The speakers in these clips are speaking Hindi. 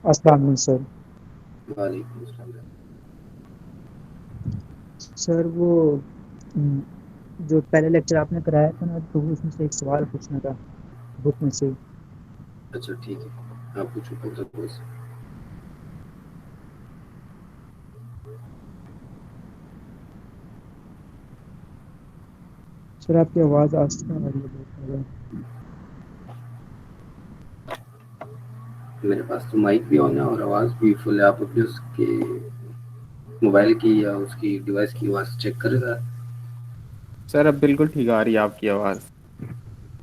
अस्सलाम वालेकुम सर। वालेकुम अस्सलाम। सर वो हम्म, जो पहले लेक्चर आपने कराया था ना, तो उसमें से एक सवाल पूछना था बुक में से। अच्छा ठीक है, आप पूछो कौन सा कोर्स। सर आपकी आवाज़ आस्ते आ रही है बहुत ज़्यादा। मेरे पास तो माइक भी ऑन है और आवाज़ भी फुल है। आप अपने उसके मोबाइल की या उसकी डिवाइस की आवाज़ चेक करेगा। सर अब बिल्कुल ठीक आ रही है आपकी आवाज़।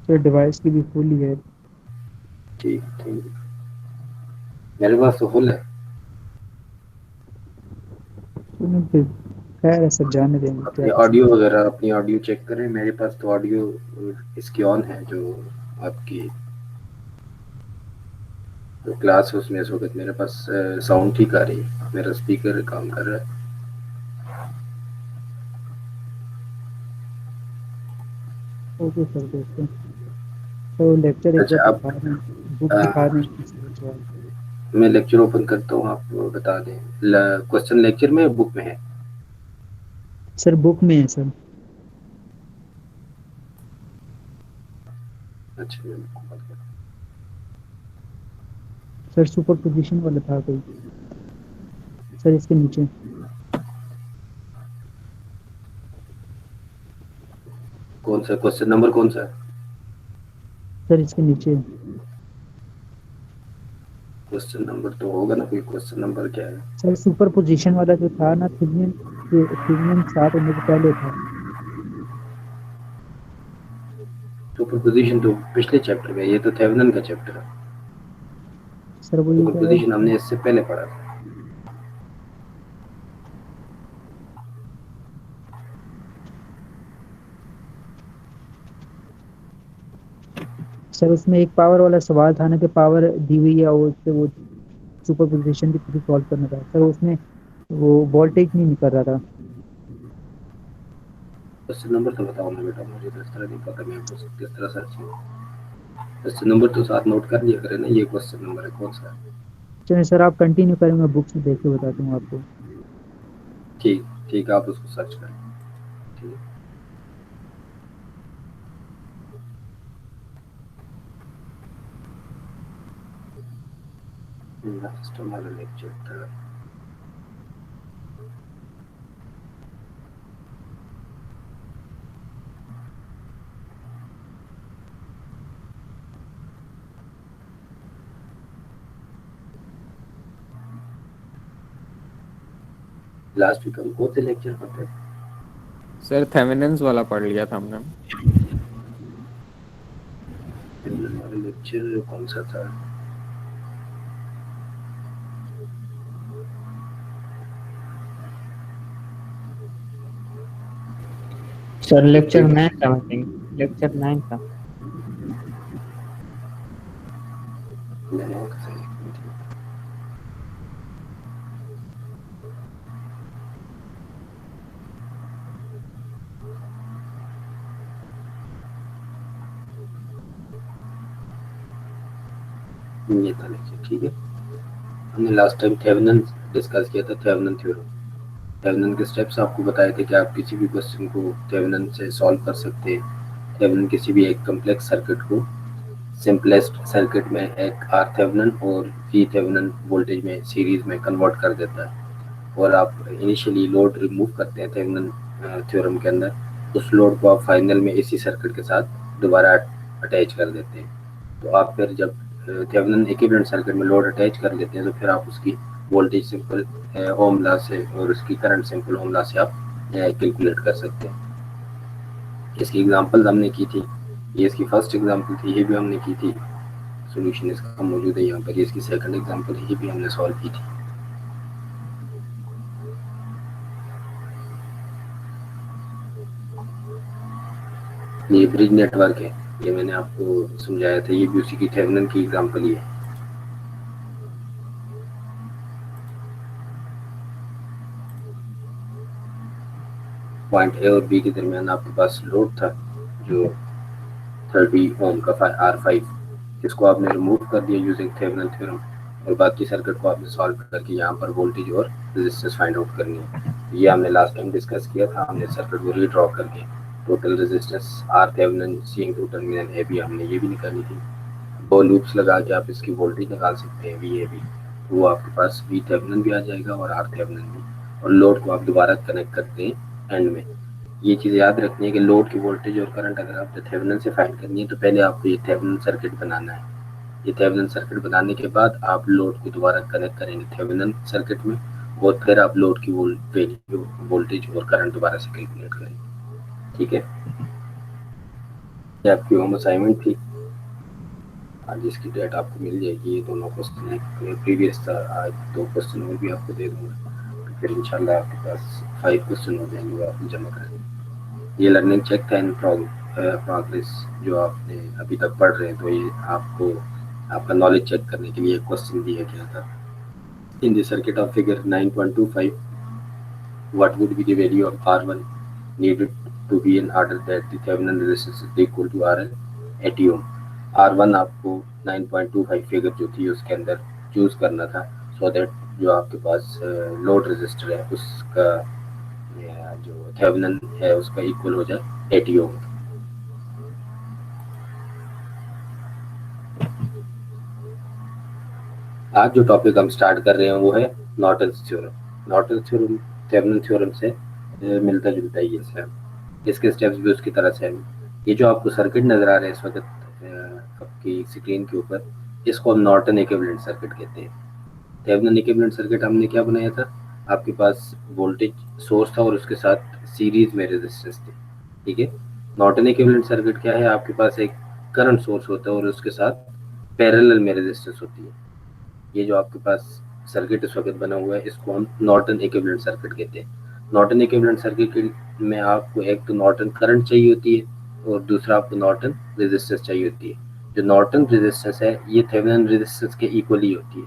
सर डिवाइस की भी फुल ही है। ठीक ठीक, मेरे पास तो फुल है। सुनो फिर, खैर है सर, जाने देंगे, क्या अपनी कर ऑडियो सकते वगैरह अपनी ऑडियो चेक करें। मेरे पास तो ऑडियो इसकी ऑन है, जो आपकी जो क्लास है उसमें इस वक्त मेरे पास साउंड ठीक आ रही है। मेरा स्पीकर काम कर रहा है। हैं। ओके सर, देखते हैं। तो लेक्चर एक बार अच्छा आप दिखा दें, बुक दिखा दें इसमें से कुछ सवाल। मैं लेक्चर ओपन करता हूँ, आप बता दें। क्वेश्चन लेक्चर में या बुक में है? सर बुक में है सर। अच्छा मैं बुक को बंद करता सर सुपर पोजिशन वाला था कोई, सर इसके नीचे। हूँ। कौन सा क्वेश्चन नंबर कौन सा है? सर इसके नीचे। क्वेश्चन नंबर तो होगा ना, कोई क्वेश्चन नंबर क्या है? सर सुपर पोजिशन वाला जो था ना, थेविनिन स्टार्ट होने से पहले था। सुपरपोजिशन तो पिछले चैप्टर में, ये तो थेवेनिन का चैप्टर है। सर वो ये कह रहा सुपरपोजिशन है। हमने इससे पहले पढ़ा था। सर उसमें एक पावर वाला सवाल था ना, कि पावर दी हुई है और उससे वो सुपर पोजिशन की थ्रू सॉल्व करना था सर। उसमें वो वोल्टेज नहीं निकल रहा था। क्वेश्चन नंबर तो बताओ ना बेटा, मुझे तो इस तरह नहीं पता मैं आपको किस तरह सर्च करूँ। क्वेश्चन नंबर तो साथ नोट कर लिया करें ना, ये क्वेश्चन नंबर है कौन सा है। चलिए सर, आप कंटिन्यू करें, मैं बुक्स में देख के बताता हूँ आपको। ठीक ठीक, आप उसको सर्च करें। ठीक है, लास्ट हमारा लेक्चर था। लास्ट वीक हम कौन से लेक्चर पढ़ते थे? सर थेवेनिन्स वाला पढ़ लिया था हमने। हमारा लेक्चर कौन सा था? सर लेक्चर ठीक 9 है। था, आई थिंक लेक्चर 9 था। मैंने और सही ये था लेक्चर। ठीक है, हमने लास्ट टाइम थेवेनिन डिस्कस किया था, थेवेनिन थ्योरम। थेवेनिन के स्टेप्स आपको बताए थे कि आप किसी भी क्वेश्चन को थेवेनिन से सॉल्व कर सकते हैं। थेवेनिन किसी भी एक कम्प्लेक्स सर्किट को सिंपलेस्ट सर्किट में एक आर थेवेनिन और वी थेवेनिन वोल्टेज में सीरीज में कन्वर्ट कर देता है। और आप इनिशियली लोड रिमूव करते हैं थेवेनिन थ्योरम के अंदर, उस लोड को आप फाइनल में इसी सर्किट के साथ दोबारा अटैच कर देते हैं। तो आप फिर जब थेवेनिन इक्विवेलेंट सर्किट में लोड अटैच कर लेते हैं, तो फिर आप उसकी वोल्टेज सिंपल ओम लॉ से और उसकी करंट सिंपल ओम लॉ से आप कैलकुलेट कर सकते हैं। इसकी एग्जांपल हमने की थी, ये इसकी फर्स्ट एग्जांपल थी, ये भी हमने की थी। सॉल्यूशन इसका मौजूद है यहाँ पर, ये इसकी सेकंड एग्जांपल है, ये भी हमने सॉल्व की थी। ये ब्रिज नेटवर्क है, ये मैंने आपको समझाया था, ये भी उसी की थेवेनिन की एग्जांपल ही है। पॉइंट ए और बी के दरमियान आपके पास लोड था जो 30 ओम का R5, इसको आपने रिमूव कर दिया यूजिंग थेवेनिन थ्योरम, और बाकी सर्किट को आपने सॉल्व करके यहाँ पर वोल्टेज और रेजिस्टेंस फाइंड आउट करनी है। ये हमने लास्ट टाइम डिस्कस किया था। हमने सर्किट को रीड्रॉ करके total resistance R Thevenin seen into terminal A B हमने ये भी निकाली थी। 2 लूप्स लगा के आप इसकी वोल्टेज निकाल सकते हैं वी ए बी, वो आपके पास वी थेवेनिन भी आ जाएगा और आर थेवेनिन भी, और लोड को आप दोबारा कनेक्ट करते हैं एंड में। ये चीज़ याद रखनी है कि लोड की वोल्टेज और करंट अगर आपको थेवेनिन से फाइंड करनी है तो पहले आपको ये थेवेनिन सर्किट बनाना है। ये थेवेनिन सर्किट बनाने के बाद आप लोड को दोबारा कनेक्ट करेंगे थेवेनिन सर्किट में, और फिर आप लोड की वैल्यू वोल्टेज और करंट दोबारा से कैलकुलेट करेंगे। ठीक है, ये आपकी होम असाइनमेंट थी। आज इसकी डेट आपको मिल जाएगी। ये दोनों क्वेश्चन है, प्रीवियस था, आज 2 क्वेश्चन और भी आपको दे दूंगा, फिर इंशाल्लाह आपके पास 5 क्वेश्चन हो जाएंगे वो आपने जमा करेंगे। ये लर्निंग चेक था इन प्रोग्रेस जो आपने अभी तक पढ़ रहे हैं, तो ये आपको आपका नॉलेज चेक करने के लिए क्वेश्चन दिया गया था। In the circuit of figure 9.25 what would be the value of R1 needed to be in order that the Thevenin resistance is equal to RL 80 ohm। R1 आपको 9.25 फिगर जो थी उसके अंदर चूज करना था, सो दैट जो आपके पास लोड रेजिस्टर है उसका जो थेवेनिन है उसका इक्वल हो जाए 80 ओम। आज जो टॉपिक हम स्टार्ट कर रहे हैं वो है Norton's theorem. Norton's theorem Thevenin theorem से मिलता जुलता ही है, इसके स्टेप्स भी उसकी तरह से है। ये जो आपको सर्किट नजर आ रहा है इस वक्त आपकी स्क्रीन के ऊपर, इसको हम नॉर्टन इक्विवेलेंट सर्किट कहते हैं। थेवेनिन इक्विवेलेंट सर्किट हमने क्या बनाया था, आपके पास वोल्टेज सोर्स था और उसके साथ सीरीज में रेजिस्टेंस थी। ठीक है, नॉर्टन इक्विवेलेंट सर्किट क्या है, आपके पास एक करंट सोर्स होता है और उसके साथ पैरेलल में रेजिस्टेंस होती है। ये जो आपके पास सर्किट इस वक्त बना हुआ है इसको हम नॉर्टन इक्विवेलेंट सर्किट कहते हैं। नॉर्टन इक्विवेलेंट सर्किट में आपको एक तो नॉर्टन करंट चाहिए होती है और दूसरा आपको नॉर्टन रेजिस्टेंस चाहिए होती है। जो नॉर्टन रेजिस्टेंस है ये थेवेनिन रेजिस्टेंस के इक्वली होती है।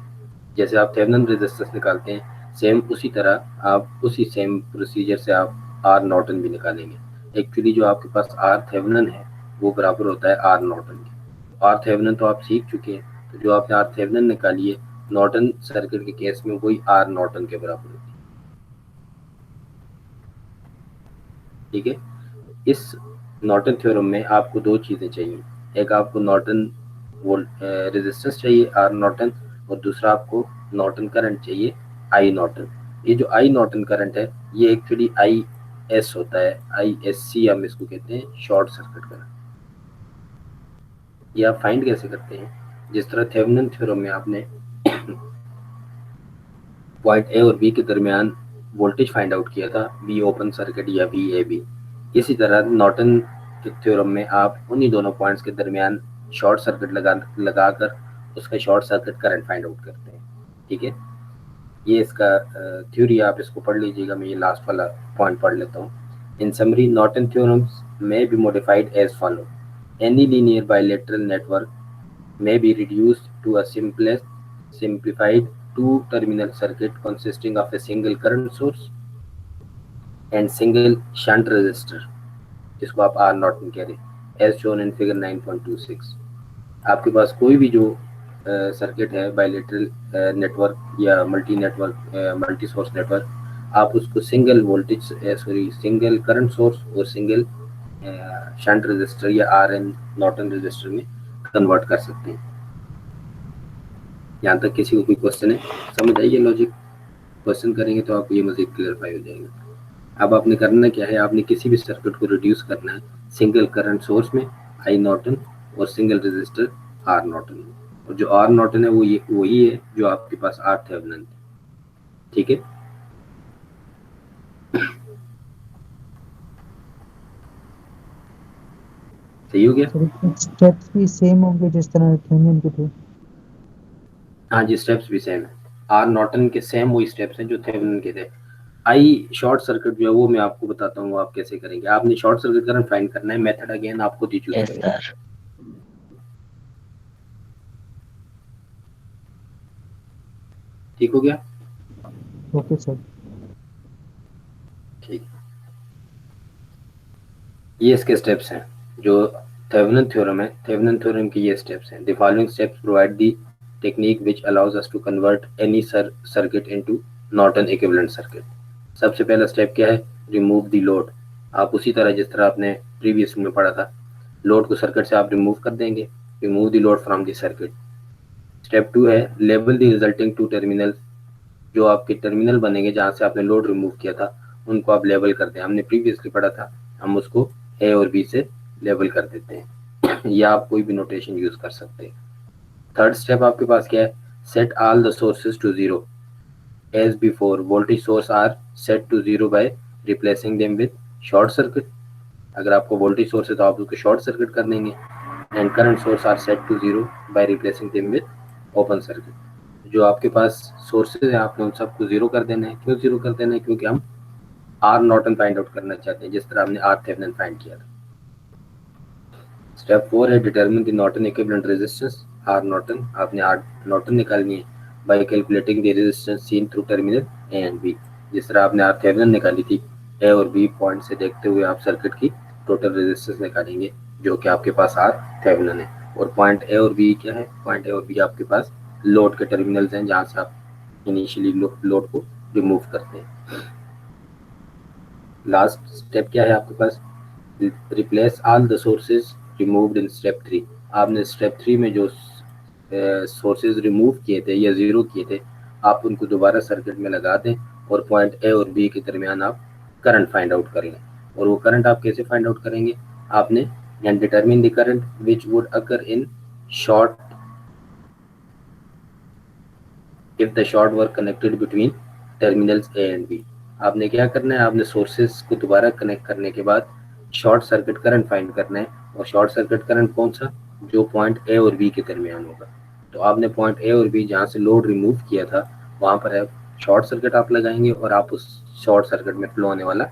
जैसे आप थेवेनिन रेजिस्टेंस निकालते हैं सेम उसी तरह आप उसी सेम प्रोसीजर से आप आर नॉर्टन भी निकालेंगे। एक्चुअली जो आपके पास आर थेवेनिन है वो बराबर होता है आर नॉर्टन के। आर थेवेनिन तो आप सीख चुके हैं, तो जो आपने आर थेवेनिन निकाली है नॉर्टन सर्किट के केस में वही आर नॉर्टन के बराबर होती है। ठीक है, इस नॉर्टन थ्योरम में आपको 2 चीजें चाहिए, एक आपको नॉर्टन रेजिस्टेंस चाहिए आर नॉर्टन और दूसरा आपको नॉर्टन करंट चाहिए आई नॉर्टन। ये जो आई नॉर्टन करंट है ये एक्चुअली आई एस होता है, आई एस सी हम इसको कहते हैं, शॉर्ट सर्किट करंट। ये आप फाइंड कैसे करते हैं, जिस तरह थेवेनिन थ्योरम में आपने पॉइंट ए और बी के दरमियान वोल्टेज फाइंड आउट किया था, बी ओपन सर्किट या बी ए बी, इसी तरह नॉर्टन के थ्योरम में आप उन्हीं दोनों पॉइंट्स के दरमियान शॉर्ट सर्किट लगाकर उसका short circuit current find out करते हैं। ठीक है, ये इसका थ्योरी आप इसको पढ़ लीजिएगा। मैं ये लास्ट वाला पॉइंट पढ़ लेता हूँ। इन summary Norton theorems may be modified as follow: any linear bilateral network may be reduced to a simplified 2-terminal circuit consisting of a single current source and single shunt resistor, जिसको आप आर नॉर्टन कह रहे हैं, as shown in figure 9.26। आपके पास कोई भी जो सर्किट है बाइलेटरल नेटवर्क या मल्टी सोर्स नेटवर्क, आप उसको single voltage single current source और सिंगल शंट रेजिस्टर या आर एन नॉर्टन रेजिस्टर में कन्वर्ट कर सकते हैं। यहाँ तक किसी को कोई क्वेश्चन है, समझ आइए लॉजिक। क्वेश्चन करेंगे तो आपको ये मज़ीद क्लियरफाई हो जाएगा। अब आपने करना क्या है, आपने किसी भी सर्किट को रिड्यूस करना है सिंगल करंट सोर्स में आई नॉर्टन और सिंगल रेजिस्टर आर नॉर्टन में, और जो आर नॉर्टन है वो ये वही है जो आपके पास आर थेवेनिन है। ठीक है, सही हो गया। स्टेप्स भी सेम होंगे जिस तरह थेवेनिन के थे। हाँ जी, स्टेप्स भी सेम है। आर नॉर्टन के सेम वही स्टेप्स हैं जो थेवेनिन के थे। आई शॉर्ट सर्किट जो है वो मैं आपको बताता हूँ आप कैसे करेंगे। आपने शॉर्ट सर्किट करंट फाइंड करना है, मेथड अगेन आपको दी चूज करेंगे। ठीक हो गया? Okay sir. ठीक, ये इसके स्टेप्स हैं जो थेवेनिन थ्योरम है। थेवेनिन थ्योरम के ये स्टेप्स हैं। The following steps provide the technique which allows us to convert any circuit into Norton equivalent circuit. सबसे पहला स्टेप क्या है? Remove the load. आप उसी तरह जिस तरह आपने प्रीवियस में पढ़ा था, लोड को सर्किट से आप रिमूव कर देंगे, remove the load from the circuit. Step 2 है label the resulting two terminal. जो आपके टर्मिनल बनेंगे जहां से आपने लोड रिमूव किया था उनको आप लेबल कर दें। हमने प्रीवियसली पढ़ा था, हम उसको ए और बी से लेबल कर देते हैं, या आप कोई भी नोटेशन यूज कर सकते हैं। थर्ड स्टेप आपके पास क्या है? Set all the sources to zero as before. Voltage source are set to zero by replacing them with short circuit. अगर आपको वोल्टेज सोर्स है तो आप उसको शॉर्ट सर्किट कर देंगे। And current source are set to zero by replacing them with open circuit. जो आपके पास सोर्सेज है आपने उन सबको जीरो कर देना है। क्यों जीरो कर देना है? क्योंकि हम आर नॉर्टन फाइंड आउट करना चाहते हैं, जिस तरह हमने आर थेवेनिन फाइंड किया था। स्टेप 4 है determine the Norton equivalent resistance R Norton. आपने आर नॉर्टन निकालनी है by calculating the resistance seen through terminal A and B. जिस तरह आपने आर थेवेनिन निकाली थी, ए और बी पॉइंट से देखते हुए आप सर्किट की टोटल रेजिस्टेंस निकालेंगे, जो कि आपके पास आर थेवेनिन है। और पॉइंट ए और बी क्या है? पॉइंट ए और बी आपके पास लोड के टर्मिनल्स हैं, जहां से आप इनिशियली लोड को रिमूव करते हैं। लास्ट स्टेप क्या है आपके पास? Replace all the sources removed in step 3। आपने स्टेप 3 में जो सोर्सेज रिमूव किए थे या जीरो किए थे, आप उनको दोबारा सर्किट में लगा दें और पॉइंट ए और बी के दरमियान आप करंट फाइंड आउट कर लें। और वो करंट आप कैसे फाइंड आउट करेंगे? आपने and determine the current which would occur in short if the short were connected between terminals A and B. आपने क्या करना है? आपने सोर्सेज को दोबारा कनेक्ट करने के बाद शॉर्ट सर्किट करंट फाइंड करना है। और शॉर्ट सर्किट करंट कौन सा? जो पॉइंट ए और बी के दरमियान होगा। तो आपने पॉइंट ए और बी जहाँ से लोड रिमूव किया था वहाँ पर है शॉर्ट सर्किट आप लगाएंगे और आप उस शॉर्ट सर्किट में फ्लो होने वाला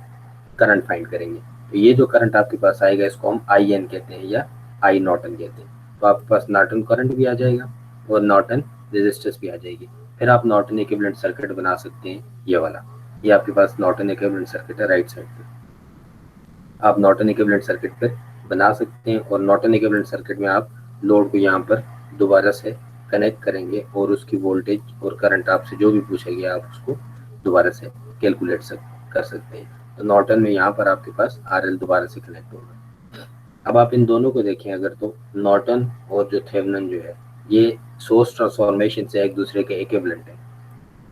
करंट फाइंड करेंगे। तो ये जो करंट आपके पास आएगा इसको हम आई एन कहते हैं या आई नॉर्टन कहते हैं। तो आपके पास नॉर्टन करंट भी आ जाएगा और नॉर्टन रेजिस्टेंस भी आ जाएगी। फिर आप नॉर्टन इक्विवेलेंट सर्किट बना सकते हैं, ये वाला। ये आपके पास नॉर्टन इक्विवेलेंट सर्किट है राइट साइड पे। आप नॉर्टन इक्विवेलेंट सर्किट पर बना सकते हैं और नॉर्टन इक्विवेलेंट सर्किट में आप लोड को यहाँ पर दोबारा से कनेक्ट करेंगे और उसकी वोल्टेज और करंट आपसे जो भी पूछेगी आप उसको दोबारा से कैलकुलेट कर सकते हैं। तो नॉर्टन में यहाँ पर आपके पास आरएल दोबारा से कनेक्ट होगा। अब आप इन दोनों को देखें अगर, तो नॉर्टन और जो थेवेनिन जो है ये सोर्स ट्रांसफॉर्मेशन से एक दूसरे के इक्विवेलेंट है।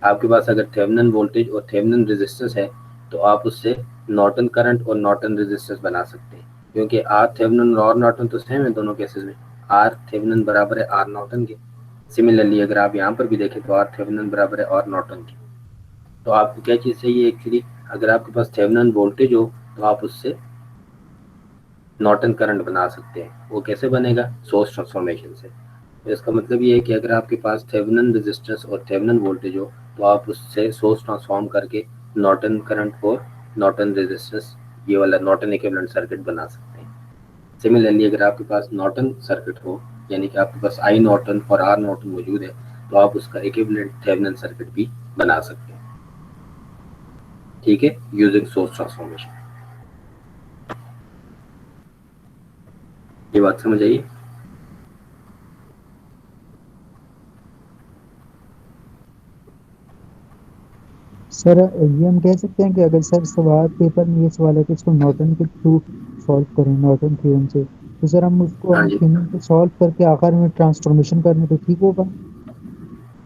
आपके पास अगर थेवेनिन वोल्टेज और थेवेनिन रेजिस्टेंस है तो आप उससे नॉर्टन करंट और नॉर्टन रेजिस्टेंस बना सकते हैं, क्योंकि आर थेवेनिन और नॉर्टन तो सेम है दोनों केसेस में। आर थेवेनिन बराबर है आर नॉर्टन के। सिमिलरली अगर आप यहाँ पर भी देखें तो आर थेवेनिन बराबर है आर नॉर्टन की। तो आपको क्या चीज़ चाहिए एक्चुअली? अगर आपके पास थेवेनिन वोल्टेज हो तो आप उससे नॉर्टन करंट बना सकते हैं। वो कैसे बनेगा? सोर्स ट्रांसफॉर्मेशन से। तो इसका मतलब ये है कि अगर आपके पास थेवेनिन रेजिस्टेंस और थेवेनिन वोल्टेज हो तो आप उससे सोर्स ट्रांसफॉर्म करके नॉर्टन करंट और नॉर्टन रेजिस्टेंस, ये वाला नॉर्टन इक्विवेलेंट सर्किट बना सकते हैं। सिमिलरली अगर आपके पास नॉर्टन सर्किट हो, यानी कि आपके पास आई नॉर्टन और आर नॉर्टन मौजूद है, तो आप उसका इक्विवेलेंट थेवेनिन सर्किट भी बना सकते हैं, ठीक है, यूजिंग सोर्स ट्रांसफॉर्मेशन। ये बात समझ आइए? सर ये हम कह सकते हैं कि अगर सर सवाल पेपर में ये सवाल है कि इसको नॉर्टन के थ्रू सॉल्व करें नॉर्टन थ्योरम से, तो सर हम उसको हाँ हम जी, थ्योरम को सॉल्व करके आखिर में ट्रांसफॉर्मेशन करने तो ठीक होगा?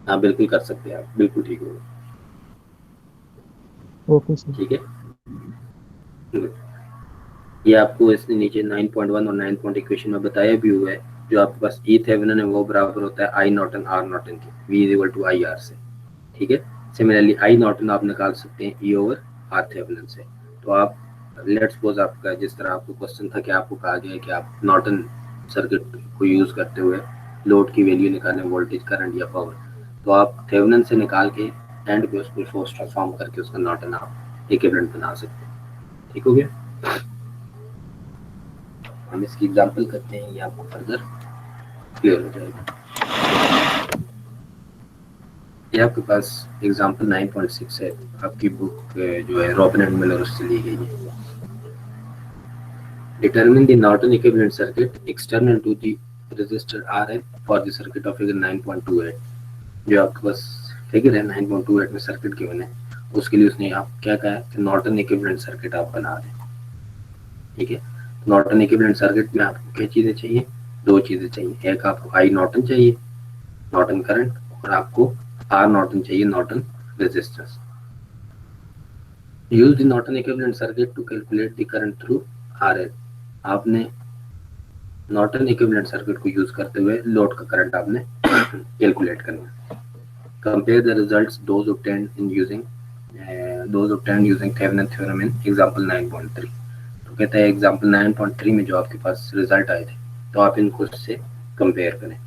हाँ बिल्कुल कर सकते हैं आप, बिल्कुल ठीक होगा। Okay sir. ठीक है, ये आपको इसने नीचे 9.1 और 9. इक्वेशन में बताया भी हुआ है। जो आपके पास ई थेवेनिन है वो बराबर होता है आई नॉर्टन आर नॉर्टन के, V is equal to I R से। ठीक है, सिमिलरली आई नॉर्टन आप निकाल सकते हैं ई ओवर आर थेवेनिन से। तो आप लेट्स सपोज आपका जिस तरह आपको क्वेश्चन था कि आपको कहा गया है कि आप नॉर्टन सर्किट को यूज करते हुए लोड की वैल्यू निकालें, वोल्टेज करंट या पावर, तो आप थेवेनिन से निकाल के एंड पे उसको सोर्स ट्रांसफॉर्म करके उसका नॉर्टन आप इक्विवेलेंट बना सकते हैं। ठीक हो गया? हम इसकी एग्जांपल करते हैं, ये आपको फर्दर क्लियर हो जाएगा। ये आपके पास एग्जांपल 9.6 है, आपकी बुक जो है रॉबिन एंड मिलर उससे ली गई है। Determine the Norton equivalent circuit external to the resistor Rn for the circuit of figure 9.28। जो आपके पास फिगर है 9.28 में सर्किट गिवन है, उसके लिए उसने आप क्या कहा है कि नॉर्टन इक्विवेलेंट सर्किट आप बना रहे हैं। ठीक है, नॉर्टन इक्विवेलेंट सर्किट में आपको क्या चीजें चाहिए? दो चीजें चाहिए, एक आपको आई नॉर्टन चाहिए, नॉर्टन करंट, और आपको आर नॉर्टन चाहिए, Norton resistance. Use the Norton equivalent circuit to calculate the current through RL. आपने नॉर्टन इक्विवेलेंट सर्किट को यूज करते हुए लोड का करंट आपने कैलकुलेट करना है। Compare the results those obtained using Thevenin theorem in example 9.3। तो कहता है एग्जांपल 9.3 में जो आपके पास रिजल्ट आए थे, तो आप इनको इससे कंपेयर करें।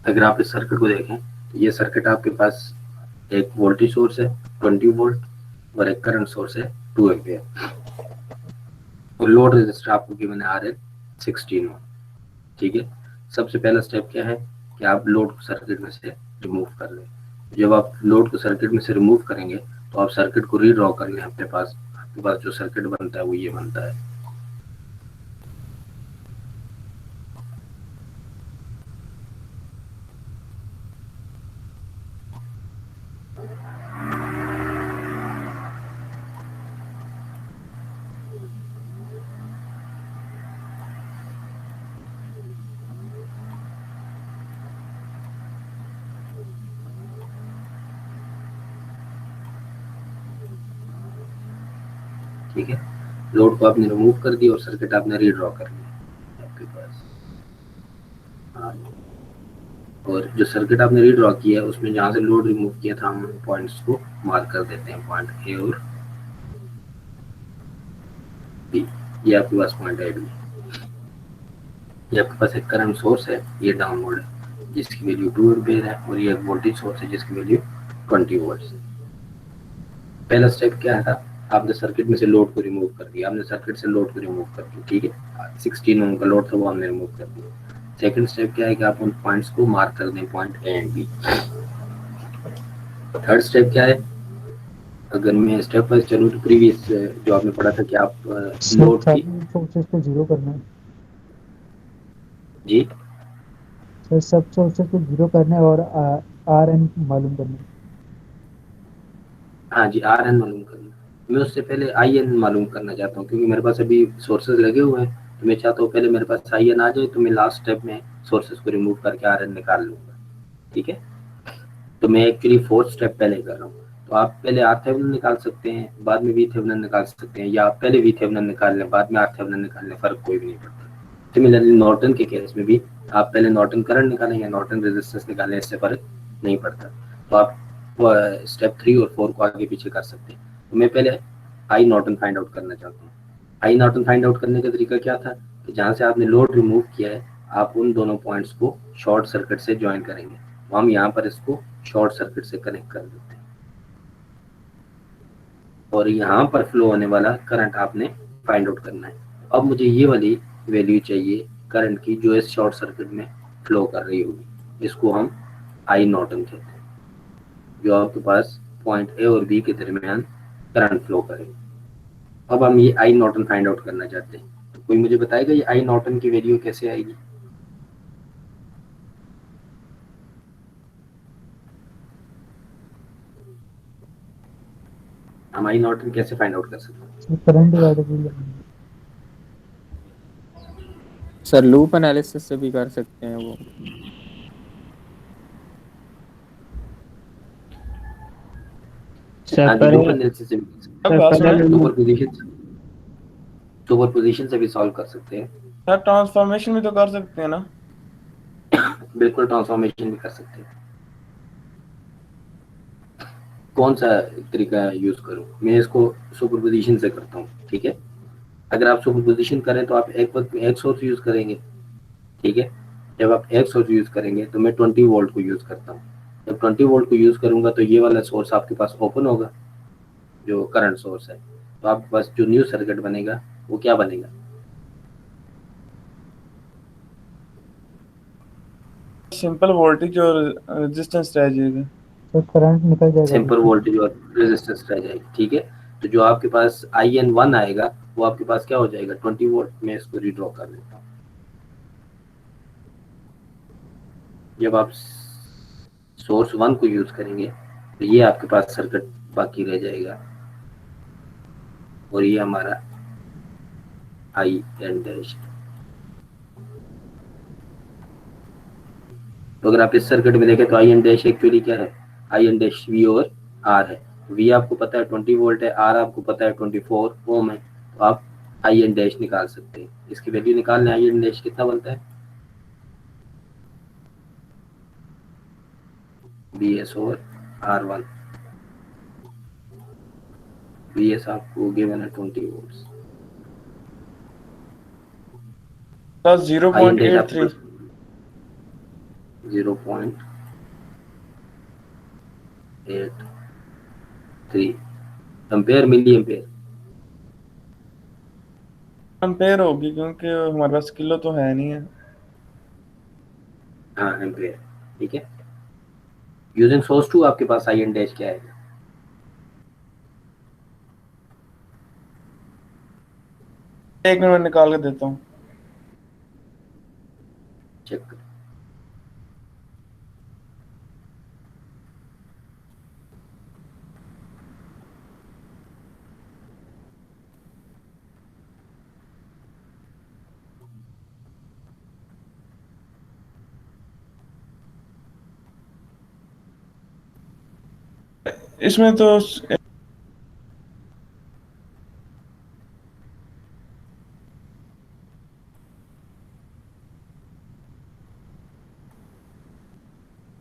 अगर आप इस सर्किट को देखें तो ये सर्किट आपके पास एक वोल्टेज सोर्स है 20 वोल्ट और एक करंट सोर्स है 2 एम्पियर, और लोड रेजिस्टर आपको गिवन है आरएल 16 ओम। ठीक है, सबसे पहला स्टेप क्या है कि आप लोड को सर्किट में से रिमूव कर लें। जब आप लोड को सर्किट में से रिमूव करेंगे तो आप सर्किट को रीड्रॉ कर लें। आपके पास जो सर्किट बनता है वो ये बनता है। ठीक है, लोड को आपने रिमूव कर दिया और सर्किट आपने रीड्रॉ कर लिया आपके पास। हाँ, और जो सर्किट आपने रीड्रॉ किया है उसमें जहाँ से लोड रिमूव किया था हम पॉइंट्स को मार्क कर देते हैं, पॉइंट ए और बी। ये आपके पास पॉइंट ए बी। ये आपके पास एक करंट सोर्स है, ये डाउनवर्ड है जिसकी वैल्यू 2 एम्पीयर है, और ये एक वोल्टेज सोर्स है जिसकी वैल्यू 20 वोल्ट है। पहला स्टेप क्या था? आपने सर्किट में से लोड को रिमूव कर दिया, आपने सर्किट से लोड को रिमूव कर दिया। ठीक है, 16 ओम का लोड था वो हमने रिमूव कर दिया। सेकंड स्टेप क्या है कि आप उन पॉइंट्स को मार्क कर दें, point A and B. Third step क्या है? अगर मैं स्टेप वाइज चलूं तो प्रीवियस जो आपने पढ़ा था कि आप लोड की सोर्सेस को जीरो करना है जी सर, सब सोर्सेस को जीरो करना है और आर एन मालूम करना है। हाँ जी, आर एन मालूम करना। मैं उससे पहले आई एन मालूम करना चाहता हूँ, क्योंकि मेरे पास अभी सोर्सेज लगे हुए हैं, तो मैं चाहता हूँ पहले मेरे पास आई एन आ जाए तो मैं लास्ट स्टेप में सोर्सेज को रिमूव करके आर एन निकाल लूँगा। ठीक है, तो मैं एक्चुअली फोर्थ स्टेप पहले कर रहा हूँ। तो आप पहले आर थेवेनिन निकाल सकते हैं, बाद में वी थेवेनिन निकाल सकते हैं, या आप पहले वी थेवेनिन निकाल लें बाद में आर थेवेनिन निकाल लें, फर्क कोई भी नहीं पड़ता। सिमिलरली नॉर्टन के केस में भी आप पहले नॉर्टन करंट निकालें या नॉर्टन रेजिस्टेंस निकालें, इससे फर्क नहीं पड़ता। तो आप स्टेप 3 और 4 को आगे पीछे कर सकते हैं। तो मैं पहले आई नॉर्टन फाइंड आउट करना चाहता हूँ। आई नॉर्टन फाइंड आउट करने का तरीका क्या था कि जहाँ से आपने लोड रिमूव किया है आप उन दोनों पॉइंट्स को शॉर्ट सर्किट से ज्वाइन करेंगे। तो हम यहाँ पर इसको शॉर्ट सर्किट से कनेक्ट कर देते हैं, और यहाँ पर फ्लो होने वाला करंट आपने फाइंड आउट करना है। अब मुझे ये वाली वैल्यू चाहिए करंट की जो इस शॉर्ट सर्किट में फ्लो कर रही होगी, इसको हम आई नॉर्टन कहते हैं, जो आपके पास पॉइंट ए और बी के दरमियान करंट फ्लो करेगी। अब हम ये आई नॉर्टन फाइंड आउट करना चाहते हैं, तो कोई मुझे बताएगा ये आई नॉर्टन की वैल्यू कैसे आएगी? हम आई नॉर्टन कैसे फाइंड आउट कर सकते हैं? Current divided sir loop analysis से भी कर सकते हैं वो। सर पर सुपरपोजिशन से भी सॉल्व कर सकते हैं। सर ट्रांसफॉर्मेशन भी तो कर सकते हैं ना? बिल्कुल, ट्रांसफॉर्मेशन भी कर सकते हैं। कौन सा तरीका यूज करूं? मैं इसको सुपरपोजिशन से करता हूं। ठीक है, अगर आप सुपरपोजिशन करें तो आप एक वक्त में एक सोर्स यूज करेंगे। ठीक है, जब आप एक सोर्स यूज करेंगे तो मैं 20 वोल्ट को यूज करता हूँ। जब 20 वोल्ट को यूज करूंगा तो ये वाला सोर्स आपके पास ओपन होगा, जो करंट सोर्स है। तो आपके पास जो न्यू सर्किट बनेगा वो क्या बनेगा? सिंपल वोल्टेज और रेजिस्टेंस रह जाएगा। तो करंट निकल जाएगा, सिंपल वोल्टेज और रेजिस्टेंस रह जाएगी। ठीक है, तो जो आपके पास IN1 आएगा वो आपके पास क्या हो जाएगा? 20 वोल्ट। मैं इसको रीड्रॉ कर देता हूँ। जब आप सोर्स 1 को यूज करेंगे तो ये आपके पास सर्किट बाकी रह जाएगा और ये हमारा आई एन डैश। तो अगर आप इस सर्किट में देखें तो आई एन डैश एक्चुअली क्या है, आई एन डैश वी और आर है। वी आपको पता है 20 वोल्ट है, आर आपको पता है 24 ओम है, तो आप आई एन डैश निकाल सकते हैं। इसकी वैल्यू निकालना, आई एन डैश कितना बनता है, B S over R one. B S आपको गिवन है 20 volt, sir 0.83। 0.83 ampere, milli ampere, ampere होगी क्योंकि हमारे पास किलो तो है नहीं है। हाँ एम्पेयर, ठीक है। यूजिंग सोर्स 2 आपके पास आई एन डैश क्या है, एक मिनट में निकाल के देता हूँ। चेक करें। इसमें तो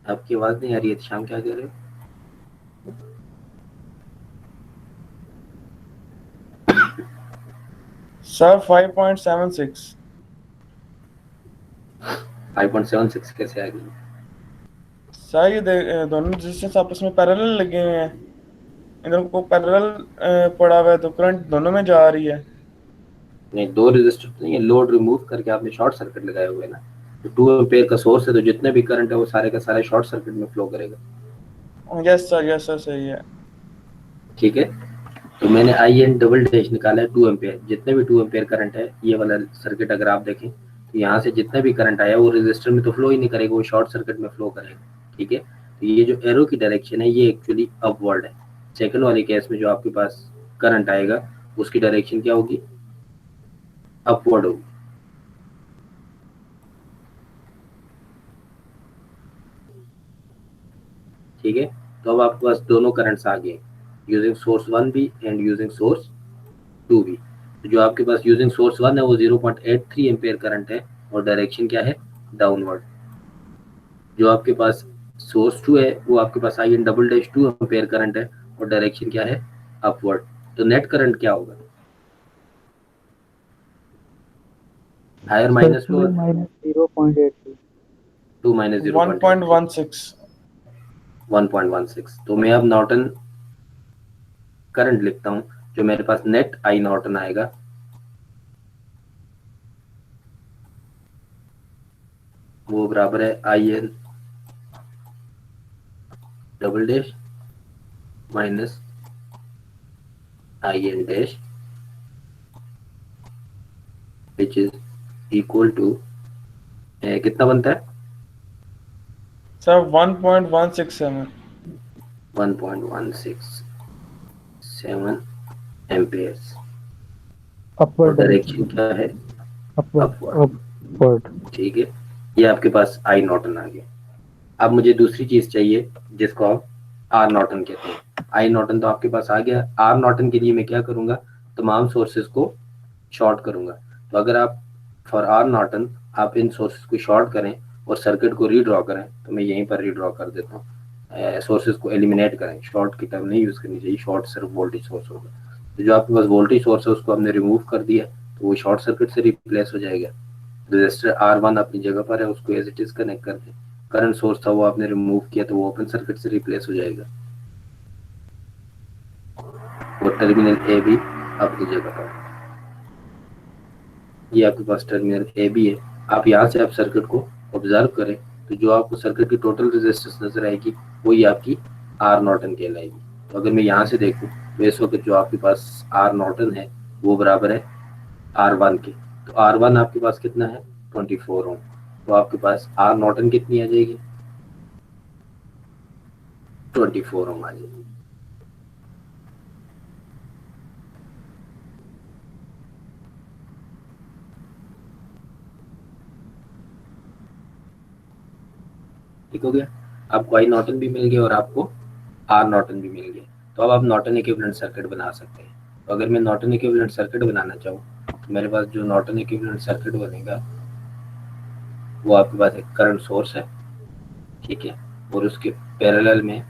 आपकी आवाज नहीं आ रही है, शाम क्या कह रहे हो? सर 5.76। 5.76 कैसे आ गई? सर ये दोनों रेजिस्टेंस आपस में पैरेलल लगे हुए हैं, इधर को पैरेलल पड़ा हुआ है तो करंट दोनों में जा रही है। नहीं, दो रेजिस्टर नहीं है, लोड रिमूव करके आपने शॉर्ट सर्किट लगाए हुए हैं ना, तो 2 एम्पेयर का सोर्स है, तो जितने भी करंट है वो सारे का सारे शॉर्ट सर्किट में फ्लो करेगा। यस सर सही है। ठीक है, तो मैंने आई एन डबल डैश निकाला है 2 एम्पेयर। जितने भी 2 एम्पेयर करंट है, ये वाला सर्किट अगर आप देखें तो यहाँ से जितना भी करंट आया वो रेजिस्टर में तो फ्लो ही नहीं करेगा, वो शॉर्ट सर्किट में फ्लो करेगा। ठीक है, तो ये जो एरो की डायरेक्शन है ये एक्चुअली अपवर्ड है। सेकंड वाले केस में जो आपके पास करंट आएगा उसकी डायरेक्शन क्या होगी, अपवर्ड होगी। ठीक है, तो अब आपके पास दोनों करंट्स आ गए, यूजिंग सोर्स 1 भी एंड यूजिंग सोर्स 2 भी। तो जो आपके पास यूजिंग सोर्स 1 है वो 0.83 एम्पेयर करंट है और डायरेक्शन क्या है, डाउनवर्ड। जो आपके पास सोर्स 2 है वो आपके पास I N double dash 2 ampere current है और डायरेक्शन क्या है, अपवर्ड। तो नेट करंट क्या होगा, higher minus low, minus 0.83, 2 minus 1.16। 1.16। तो मैं अब नॉर्टन करंट लिखता हूं, जो मेरे पास नेट आई नॉर्टन आएगा वो बराबर है I N double dash minus I N dash which is equal to कितना बनता है, सर 1.167। 1.167 एम्पेयर्स। अपवर्ड डायरेक्शन क्या है, अपवर्ड अपवर्ड। ठीक है, ये आपके पास आई नॉर्टन आ गया। अब मुझे दूसरी चीज चाहिए जिसको आप आर नॉर्टन कहते हैं। आई नॉर्टन तो आपके पास आ गया, आर नॉर्टन के लिए मैं क्या करूंगा, तमाम सोर्सेज को शॉर्ट करूंगा। तो अगर आप फॉर आर नॉर्टन आप इन सोर्सेज को शॉर्ट करें और सर्किट को रीड्रॉ करें, तो मैं यहीं पर रीड्रॉ कर देता हूँ। सोर्सेज को एलिमिनेट करें, शॉर्ट की टर्म नहीं यूज करनी चाहिए, शॉर्ट सिर्फ वोल्टेज सोर्स होगा। तो जो आपके पास वोल्टेज सोर्स है उसको हमने रिमूव कर दिया, तो वो शॉर्ट सर्किट से रिप्लेस हो जाएगा। रजिस्टर R1 अपनी जगह पर है, उसको एज इट इज कनेक्ट कर दें। करंट सोर्स था वो आपने रिमूव किया, तो वो ओपन सर्किट से रिप्लेस हो जाएगा। और टर्मिनल ए भी अपनी जगह पर, ये आपके पास टर्मिनल ए भी है। आप यहाँ से आप सर्किट को ऑब्जर्व करें तो जो आपको सर्किट की टोटल रेजिस्टेंस नजर आएगी वही आपकी आर नॉर्टन कहलाएगी। तो अगर मैं यहाँ से देखूँ तो इस वक्त जो आपके पास आर नॉर्टन है वो बराबर है R1 के। तो R1 आपके पास कितना है, 24 ओम। तो आपके पास आर नॉर्टन कितनी आ जाएगी, 24 ओम आ जाएगी। ठीक हो गया, आपको आई नॉर्टन भी मिल गया और आपको आर नॉर्टन भी मिल गया। तो अब आप नॉर्टन इक्विवेलेंट सर्किट बना सकते हैं। तो अगर मैं नॉर्टन इक्विवेलेंट सर्किट बनाना चाहूँ तो मेरे पास जो नॉर्टन इक्विवेलेंट सर्किट बनेगा वो आपके पास एक करंट सोर्स है, ठीक है, और उसके पैरेलल में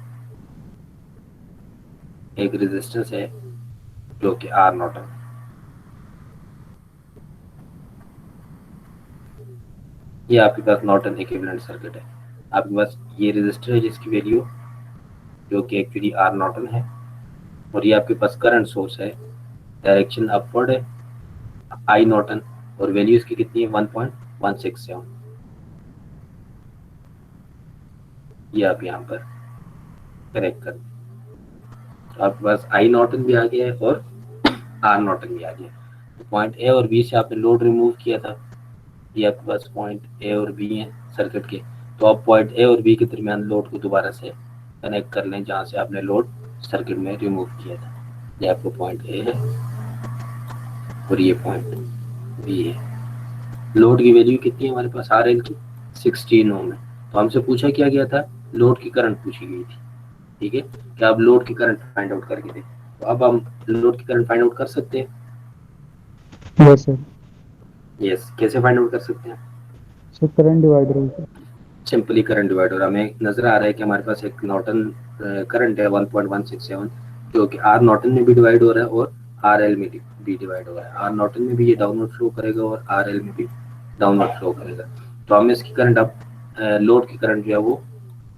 एक रेजिस्टेंस है जो कि आर नॉर्टन। ये आपके पास नॉर्टन इक्विवेलेंट सर्किट है। आपके पास ये रेजिस्टर है जिसकी वैल्यू जो कि एक्चुअली आर नॉर्टन है, और ये आपके पास करंट सोर्स है, डायरेक्शन अपवर्ड है, आई नॉर्टन, और वैल्यू इसकी कितनी है 1.167। ये आप यहाँ पर करेक्ट कर, तो आपके पास आई नॉर्टन भी आ गया है और आर नॉर्टन भी आ गया। तो पॉइंट ए और बी से आपने लोड रिमूव किया था, ये आपके पास पॉइंट ए और बी है सर्किट के। तो आप पॉइंट ए और बी के दरमियान लोड को दोबारा से कनेक्ट कर लें जहाँ से आपने लोड सर्किट में रिमूव किया था। ये आपको पॉइंट ए है और ये पॉइंट बी है। लोड की वैल्यू कितनी है हमारे पास, आर एल की 16 ओम है। तो हमसे पूछा क्या गया था, लोड की करंट पूछी गई थी, ठीक है, क्या आप लोड की करंट फाइंड आउट करके दें। तो अब हम लोड की करंट फाइंड आउट कर सकते हैं। Yes sir. यस, कैसे फाइंड आउट कर सकते हैं। Sir current divider, simply current divider. हमें नजर आ रहा है कि हमारे पास एक नॉर्टन करंट है 1.167 जो कि आर नॉर्टन में भी डिवाइड हो रहा है और आर एल में भी डिवाइड हो रहा है। आर नॉर्टन में भी ये डाउनवर्ड फ्लो करेगा और आर एल में भी डाउनवर्ड फ्लो करेगा। तो हम इसकी करंट अब लोड की करंट जो है वो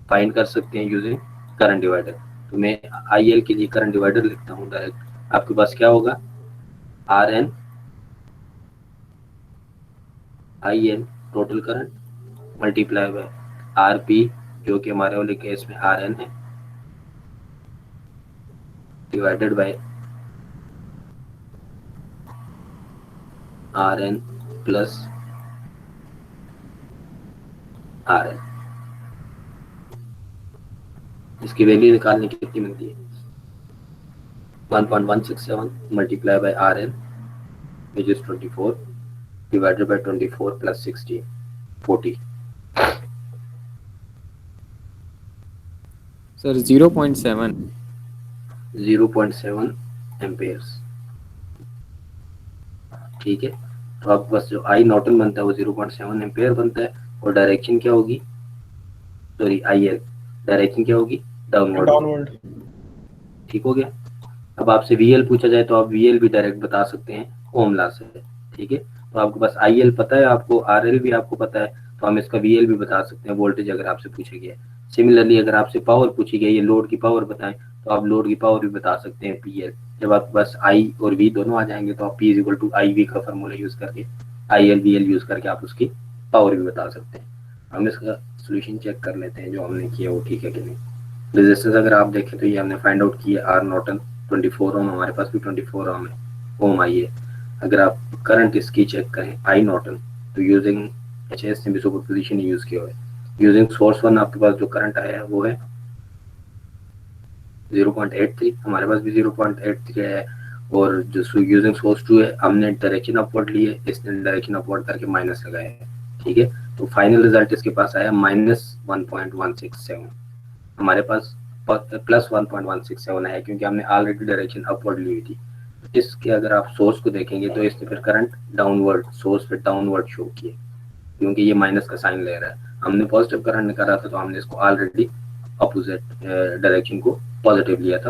फाइंड कर सकते हैं यूजिंग करंट डिवाइडर। तो मैं आई एल के लिए करंट डिवाइडर लिखता हूँ डायरेक्ट। आपके पास क्या होगा, R N I N total current multiply by R P जो कि हमारे वाले केस में आर एन है divided by R N plus R N. इसकी वैल्यू निकालने की कितनी मिलती है, 1.167 multiply by R N which is 24 divided by 24 plus 16 40। Sir 0.7 amperes, ठीक है। तो आपके पास जो आई नॉर्टन बनता है वो 0.7 एम्पेयर बनता है और डायरेक्शन क्या होगी, सॉरी आई एल, डायरेक्शन क्या होगी डाउनवर्ड। ठीक हो गया। अब आपसे वीएल पूछा जाए तो आप वीएल भी डायरेक्ट बता सकते हैं ओम लॉ से, ठीक है। तो आपके पास आईएल पता है, आपको आरएल भी आपको पता है, तो हम इसका वीएल भी बता सकते हैं वोल्टेज अगर आपसे पूछा गया है। सिमिलरली अगर आपसे पावर पूछी गई है, लोड की पावर बताएं, तो आप लोड की पावर भी बता सकते हैं पीएल। जब आपके पास आई और वी दोनों आ जाएंगे तो आप P is equal to I V का फॉर्मूला यूज करके I L V L use करके आप उसकी पावर भी बता सकते हैं। हम इसका सोल्यूशन चेक कर लेते हैं जो हमने किया वो ठीक है कि नहीं। रेजिस्टेंस अगर आप देखें तो ये हमने फाइंड आउट किया आर नॉर्टन 24 ओम, हमारे पास भी 24 ओम है, ओम आई है। अगर आप करंट इसकी चेक करें आई नॉर्टन, तो यूजिंग एचएस ने भी सुपरपोजिशन यूज किया है। यूजिंग सोर्स 1 आपके पास जो करंट आया है वो है 0.83, हमारे पास भी 0.83 है। और जो यूजिंग सोर्स 2 है हमने डायरेक्शन अपवर्ड ली है, इसने डायरेक्शन अपवर्ड करके माइनस लगाया है, ठीक है। तो फाइनल रिजल्ट इसके पास आया -1.167, हमारे पास प्लस 1.167 है क्योंकि हमने ऑलरेडी डायरेक्शन अपवर्ड ली हुई थी। इसके अगर आप सोर्स को देखेंगे तो इसने फिर करंट डाउनवर्ड, सोर्स पे डाउनवर्ड शो किए क्योंकि ये माइनस का साइन ले रहा है। हमने पॉजिटिव करंट निकाला था तो हमने इसको ऑलरेडी अपोजिट डायरेक्शन को पॉजिटिव लिया था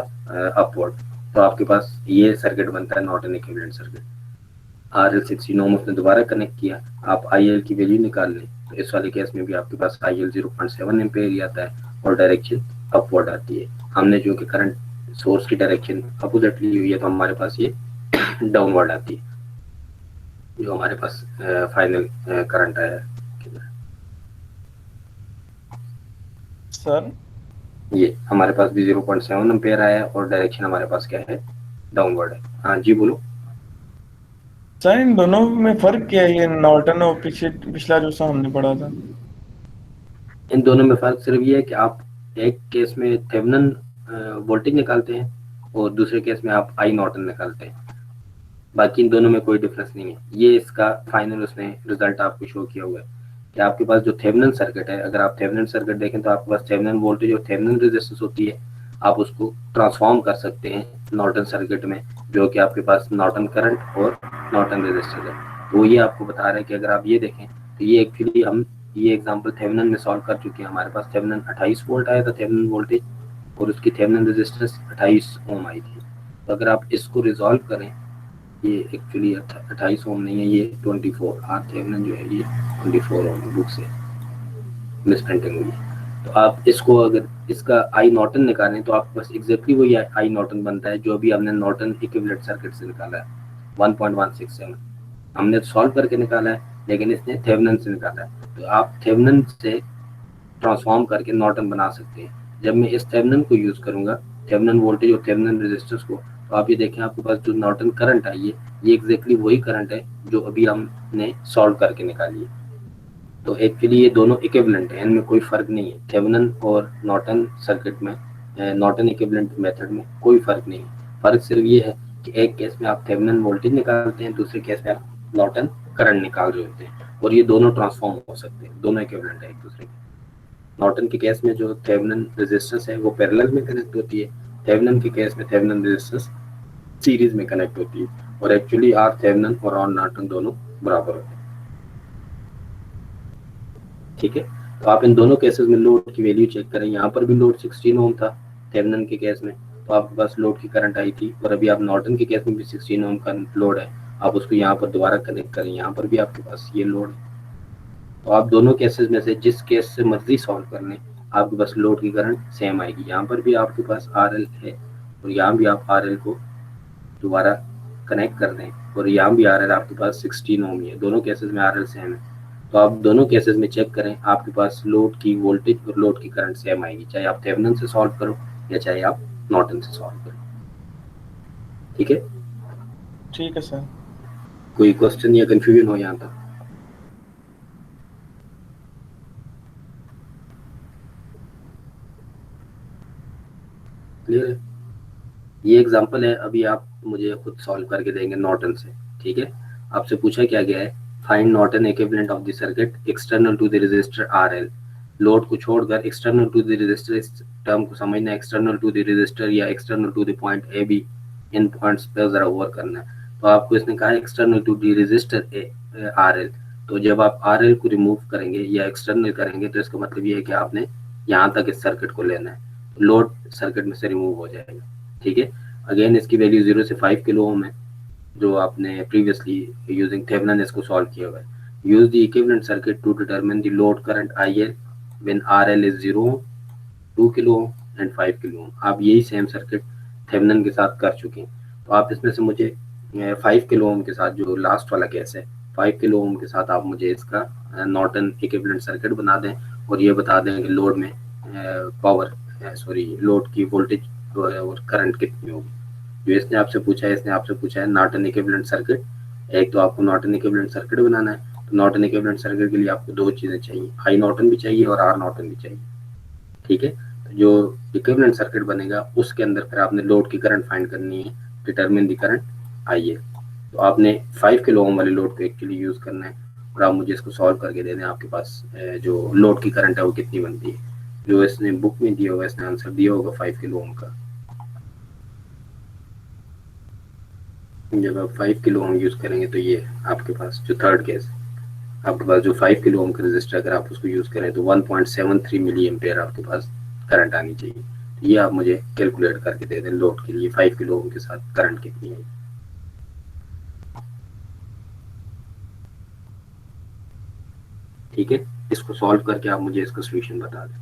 अपवर्ड। तो आपके पास ये सर्किट बनता है नॉर्टन इक्विवेलेंट सर्किट। आरएल 16 ओम उसने दोबारा कनेक्ट किया, आप आईएल की वैल्यू निकाल लें तो इस वाले केस में भी आपके पास आईएल 0.7 एम्पेयर ही आता है और डायरेक्शन अपवर्ड आती है। हमने जो कि करंट सोर्स की डायरेक्शन अपोजिट ली हुई है तो हमारे पास ये डाउनवर्ड आती है, जो हमारे पास फाइनल करंट आया है सर। ये हमारे पास भी 0.7 एम्पेयर आया और डायरेक्शन हमारे पास क्या है, डाउनवर्ड है। हाँ जी बोलो सर, इन दोनों में फर्क क्या है, ये नॉर्टन और पिछला जो सा हमने पढ़ा था। इन दोनों में फर्क सिर्फ ये है कि आप एक केस में थेवेनिन वोल्टेज निकालते हैं और दूसरे केस में आप आई नॉर्टन निकालते हैं। बाकी इन दोनों में कोई डिफरेंस नहीं है। ये इसका फाइनल उसने रिजल्ट आपको शो किया हुआ है कि आपके पास जो थेवेनिन सर्किट है, अगर आप थेवेनिन सर्किट देखें तो आपके पास थेवेनिन वोल्टेज और थेवेनिन रेजिस्टेंस होती है, आप उसको ट्रांसफॉर्म कर सकते हैं नॉर्टन सर्किट में, जो कि आपके पास नॉर्टन करंट और नॉर्टन रेजिस्टेंस है। तो ये आपको बता रहा है कि अगर आप ये देखें तो ये एक्चुअली हम ये एग्जांपल थेवेनिन में सॉल्व कर चुके हैं। हमारे पास थेवेनिन 28 वोल्ट आया था थेवेनिन वोल्टेज, और उसकी थेवेनिन रेजिस्टेंस 28 ओम आई थी। तो अगर आप इसको रिजॉल्व करें, ये एक्चुअली 28 ओम नहीं है, ये 24 आर थेवेनिन जो है ये 24 ओम बुक से मिस प्रिंटिंग हुई है। तो आप इसको अगर इसका आई नॉर्टन निकालें तो आपके पास एग्जैक्टली वही आई नॉर्टन बनता है जो अभी हमने नॉर्टन इक्विवेलेंट सर्किट से निकाला है 1.167। हमने सॉल्व करके निकाला है, लेकिन इसने थेवेनिन से निकाला है। तो आप थेवेनिन से ट्रांसफॉर्म करके नॉर्टन बना सकते हैं। जब मैं इस थेवेनिन को यूज करूंगा, थेवेनिन वोल्टेज और थेवेनिन रेजिस्टेंस को, तो आप ये देखें आपके पास जो नॉर्टन करंट आई है ये एग्जैक्टली वही करंट है जो अभी हमने सॉल्व करके निकाली है। तो एक्चुअली ये दोनों इक्विवेलेंट हैं, इनमें कोई फर्क नहीं है। थेवेनिन और नॉर्टन सर्किट में, नॉर्टन इक्विवेलेंट मेथड में कोई फर्क नहीं है। फर्क सिर्फ ये है कि एक केस में आप थेवेनिन वोल्टेज निकालते हैं, दूसरे केस में आप नॉर्टन करंट निकाल रहे होते हैं, और ये दोनों ट्रांसफॉर्म हो सकते हैं, दोनों इक्विवेलेंट है एक दूसरे के। नॉर्टन के केस में जो थेवेनिन रेजिस्टेंस है वो पैरेलल में कनेक्ट होती है, थेवेनिन के केस में थेवेनिन रेजिस्टेंस सीरीज में कनेक्ट होती है, और एक्चुअली आर थेवेनिन और आर नॉर्टन दोनों बराबर होते हैं। ठीक है, तो आप इन दोनों केसेस में लोड की वैल्यू चेक करें। यहाँ पर भी लोड 16 ओम था थेवेनिन के केस में, तो आपके पास लोड की करंट आई थी, और अभी आप नॉर्टन के केस में भी 16 ओम का लोड है। आप उसको यहाँ पर दोबारा कनेक्ट करें, यहाँ पर भी आपके पास ये लोड है। तो आप दोनों केसेस में से जिस केस से मर्जी सॉल्व कर लें, आपके पास लोड की करंट सेम आएगी। यहाँ पर भी आपके पास RL है, और यहाँ भी आप RL को दोबारा कनेक्ट कर दें, और यहाँ भी RL आपके पास 16 ओम है। दोनों केसेस में RL सेम है। तो आप दोनों केसेस में चेक करें, आपके पास लोड की वोल्टेज और लोड की करंट सेम आएगी, चाहे आप थेवेनिन से सॉल्व करो या चाहे आप नॉर्टन से सॉल्व करो। ठीक है, ठीक है सर। कोई क्वेश्चन या कंफ्यूजन हो यहाँ तक? क्लियर है? ये एग्जांपल है, अभी आप मुझे खुद सॉल्व करके देंगे नॉर्टन से। ठीक है, आपसे पूछा क्या गया है, find Norton equivalent of the circuit external to the resistor RL। Load को छोड़कर एक्सटर्नल टू द रेजिस्टर, इस टर्म को समझना, एक्सटर्नल टू द रेजिस्टर या external to the point AB, इन पॉइंट्स पे जरा ओवर करना है। तो आपको इसने कहा external to the resistor RL, तो जब आप RL को रिमूव करेंगे या एक्सटर्नल करेंगे तो इसका मतलब ये है कि आपने यहाँ तक इस सर्किट को लेना है, लोड सर्किट में से रिमूव हो जाएगा। ठीक है, अगेन इसकी वैल्यू 0 से 5 किलो ओम है, जो आपने प्रीवियसली यूजिंग थेवेनिन इसको सॉल्व किया हुआ है। Use the equivalent circuit to determine the load current IL when RL is 0 ohm, 2 kilo ohm and 5 kilo ohm. आप यही सेम सर्किट थेवेनिन के साथ कर चुके हैं। तो आप इसमें से मुझे 5 किलो ओम के साथ, जो लास्ट वाला केस है, 5 किलो ओम के साथ आप मुझे इसका नॉर्टन इक्विवेलेंट सर्किट बना दें, और ये बता दें कि लोड में पावर, सॉरी, लोड की वोल्टेज और करंट कितनी होगी। जो इसने आपसे पूछा है, इसने आपसे पूछा है नॉर्टन इक्विवेलेंट सर्किट। एक तो आपको नॉर्टन इक्विवेलेंट सर्किट बनाना है, तो नॉर्टन इक्विवेलेंट सर्किट के लिए आपको दो चीजें चाहिए, आई नॉर्टन भी चाहिए और आर नॉर्टन भी चाहिए। ठीक है, तो जो इक्विवेलेंट सर्किट बनेगा उसके अंदर फिर आपने लोड की करंट फाइंड करनी है, डिटरमिन द करंट IL। तो आपने 5 किलो ओम वाले लोड को एक्चुअली यूज करना है, और आप मुझे इसको सॉल्व करके दे दें, आपके पास जो लोड की करंट है वो कितनी बनती है। जो इसने बुक में दिया होगा, इसने आंसर दिया होगा 5 किलो ओम का। जब आप 5 किलो ओम यूज करेंगे तो ये आपके पास जो थर्ड केस, आपके पास जो 5 किलो ओम का रेजिस्टर, अगर आप उसको यूज करें तो 1.73 मिली एम्पेयर आपके पास करंट आनी चाहिए। तो ये आप मुझे कैलकुलेट करके दे दें, लोड के लिए 5 किलो ओम के साथ करंट कितनी है। ठीक है, इसको सॉल्व करके आप मुझे इसका सोल्यूशन बता दें।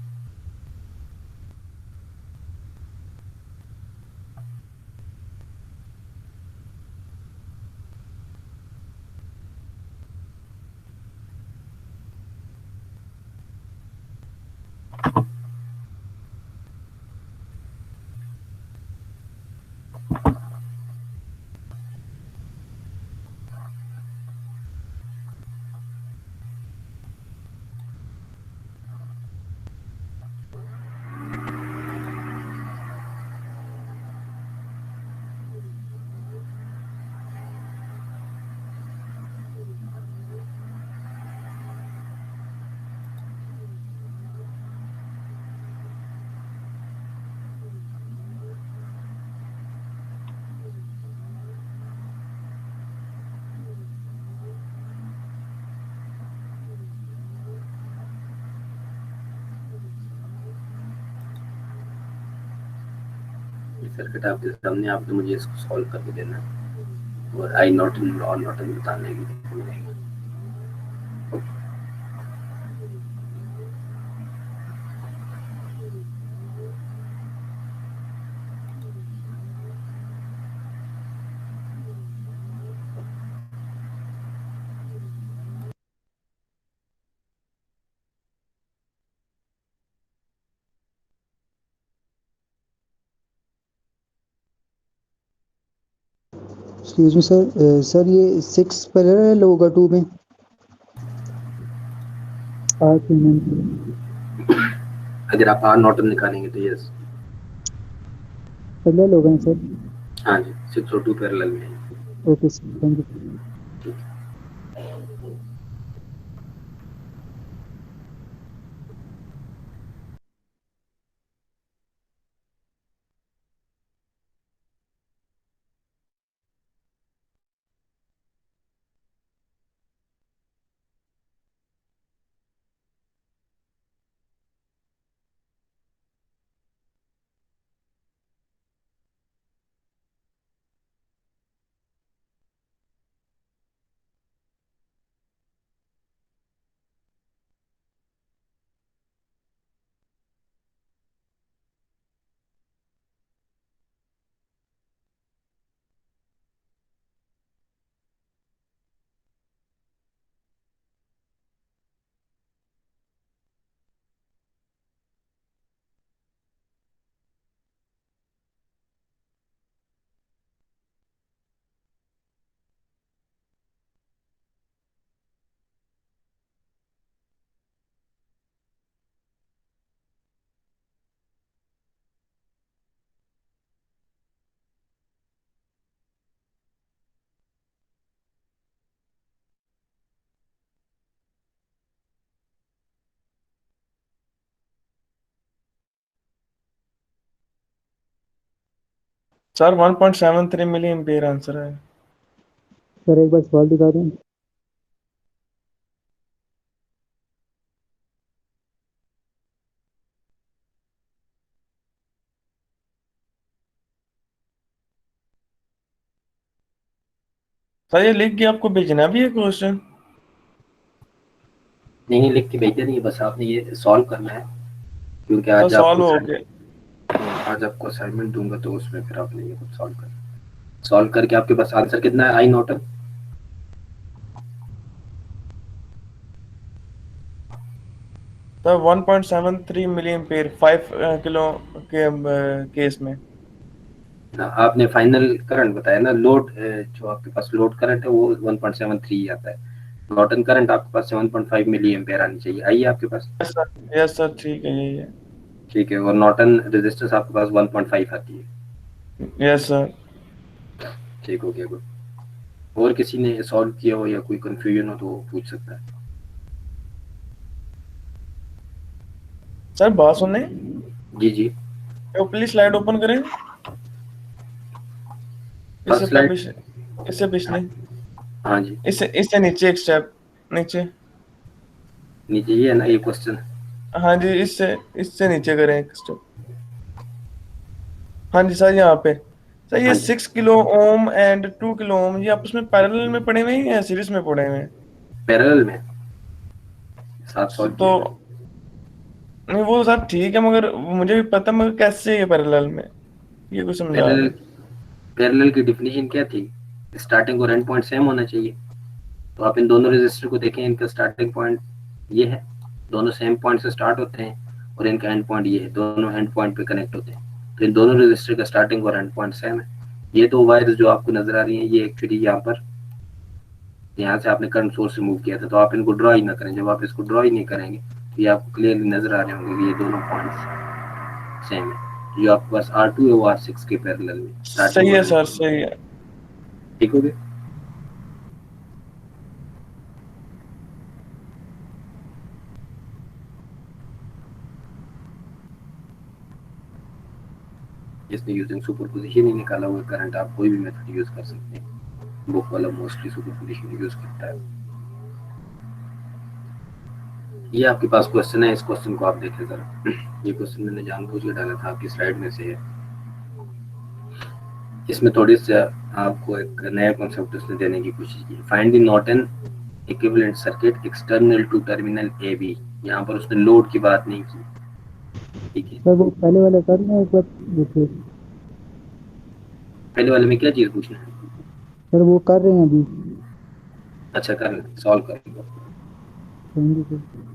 सर्किट आपके सामने, आपने मुझे इसको सॉल्व करके देना है और आई नॉट इन और नॉट इन बताने की मिलेगा। एक्सक्यूज मी सर, सर ये 6 पैरेलल होगा 2 में? अगर आप आर नॉट इन निकालेंगे तो यस पैरेलल होगा ना सर? हाँ जी, 6 और 2 पैरेलल में है। Okay sir, thank you. Sir 1.73 milli ampere answer है। सर एक बार सवाल दिखा दें। सर ये लिख के आपको भेजना भी है क्वेश्चन? नहीं, लिख के भेजा नहीं, बस आपने ये सॉल्व करना है, क्योंकि सर आज सॉल्व आपको हो गया। आज आपको असाइनमेंट दूंगा तो उसमें फिर आपने ये कुछ सॉल्व करके आपके पास आंसर कितना है I Norton? Sir 1.73 milli ampere 5 kilo के केस में। आपने फाइनल करंट बताया ना, लोड जो आपके पास लोड करंट है वो 1.73 आता है, नॉर्टन करंट आपके पास 7.5 मिली एम्पेयर आनी चाहिए, आई है आपके पास? यस सर ठीक है, यही है। ठीक है, और नॉर्टन रेजिस्टेंस आपके पास 1.5 आती है। Yes sir. ठीक हो गया, गुड। और किसी ने सॉल्व किया हो या कोई कंफ्यूजन हो तो वो पूछ सकता है। सर बात सुने, जी जी, तो प्लीज स्लाइड ओपन करें। इससे फर्स्ट स्लाइड। इससे पिछले, हाँ जी, इससे इससे नीचे एक स्टेप नीचे। नीचे ये है ना ये क्वेश्चन। हाँ जी, इससे इससे नीचे करें एक स्टेप। हाँ जी सर, यहाँ पे सर ये हाँ जी, 6 किलो ओम एंड 2 किलो ओम ये आपस में पैरेलल में पड़े हुए हैं या सीरीज में पड़े हुए हैं? पैरेलल में साथ सॉल्व तो किया था। नहीं वो सर ठीक है, मगर मुझे भी पता, मगर कैसे ये पैरेलल में, ये कुछ समझा पैरेलल दे। पैरेलल की डिफिनीशन क्या थी? स्टार्टिंग और एंड पॉइंट सेम होना चाहिए। तो आप इन दोनों रेजिस्टर को देखें, इनका स्टार्टिंग पॉइंट ये है, दोनों सेम पॉइंट से स्टार्ट होते हैं, और इनका एंड पॉइंट ये है, दोनों एंड पॉइंट पे कनेक्ट होते हैं। तो इन दोनों रेजिस्टर का स्टार्टिंग और एंड पॉइंट सेम है। ये दो वायर्स जो आपको नजर आ रही हैं, ये एक्चुअली यहाँ से आपने करंट सोर्स रिमूव किया था, तो आप इनको ड्रॉ ही ना करें। जब आप इसको ड्रॉ ही नहीं करेंगे तो ये आपको क्लियरली नजर आ रहे होंगे कि ये दोनों पॉइंट्स सेम है। जो आपके पास R2 है वो R6 के पैरेलल में सही स्टार्टिंग है और सर, एंड। सही है। ठीक हो गया? इसमें यूजिंग सुपरपोजिशन ही निकाला हुआ करंट, आप कोई भी मेथड यूज कर सकते हैं। बुक वाला मोस्टली सुपरपोजिशन यूज करता है। ये आपके पास क्वेश्चन है, इस क्वेश्चन को आप देखें जरा। ये क्वेश्चन मैंने जानबूझ के डाला था, आपकी स्लाइड में से है। इसमें थोड़ी सी आपको एक नया कॉन्सेप्ट उसने देने की कोशिश की। Find the Norton equivalent circuit external to terminal A B. यहाँ पर उसने लोड की बात नहीं की, ठीक है। सर वो पहले वाले कर लें एक बार देखिए। पहले वाले में क्या चीज़ पूछना है? सर वो कर रहे हैं अभी। अच्छा, कर सॉल्व कर लो। Thank you sir.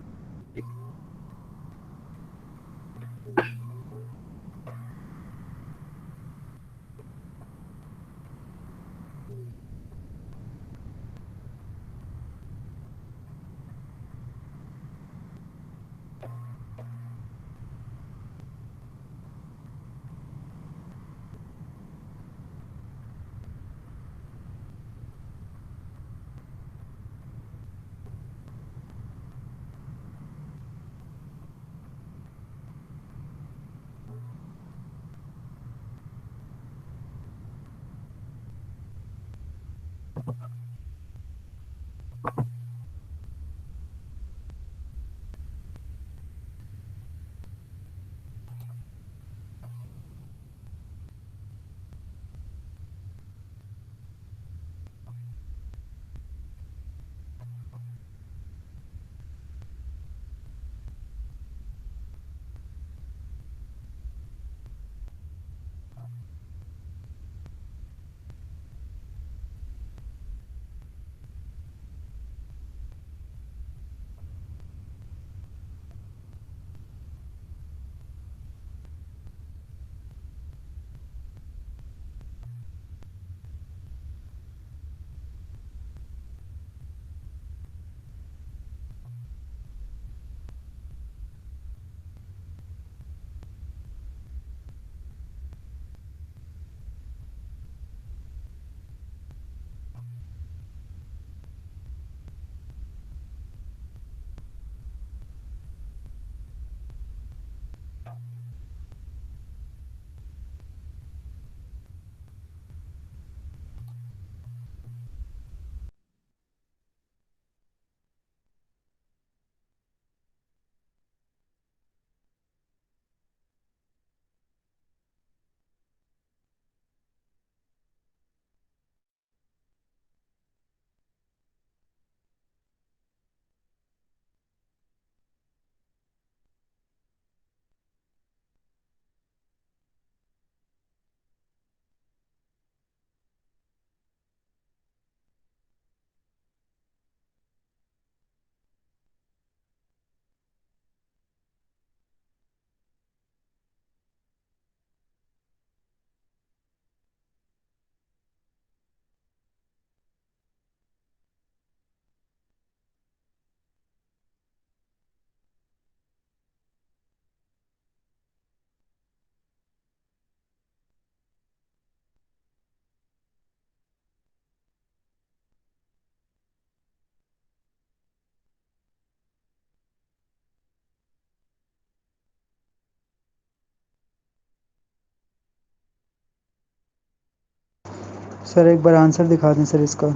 सर एक बार आंसर दिखा दें सर इसका।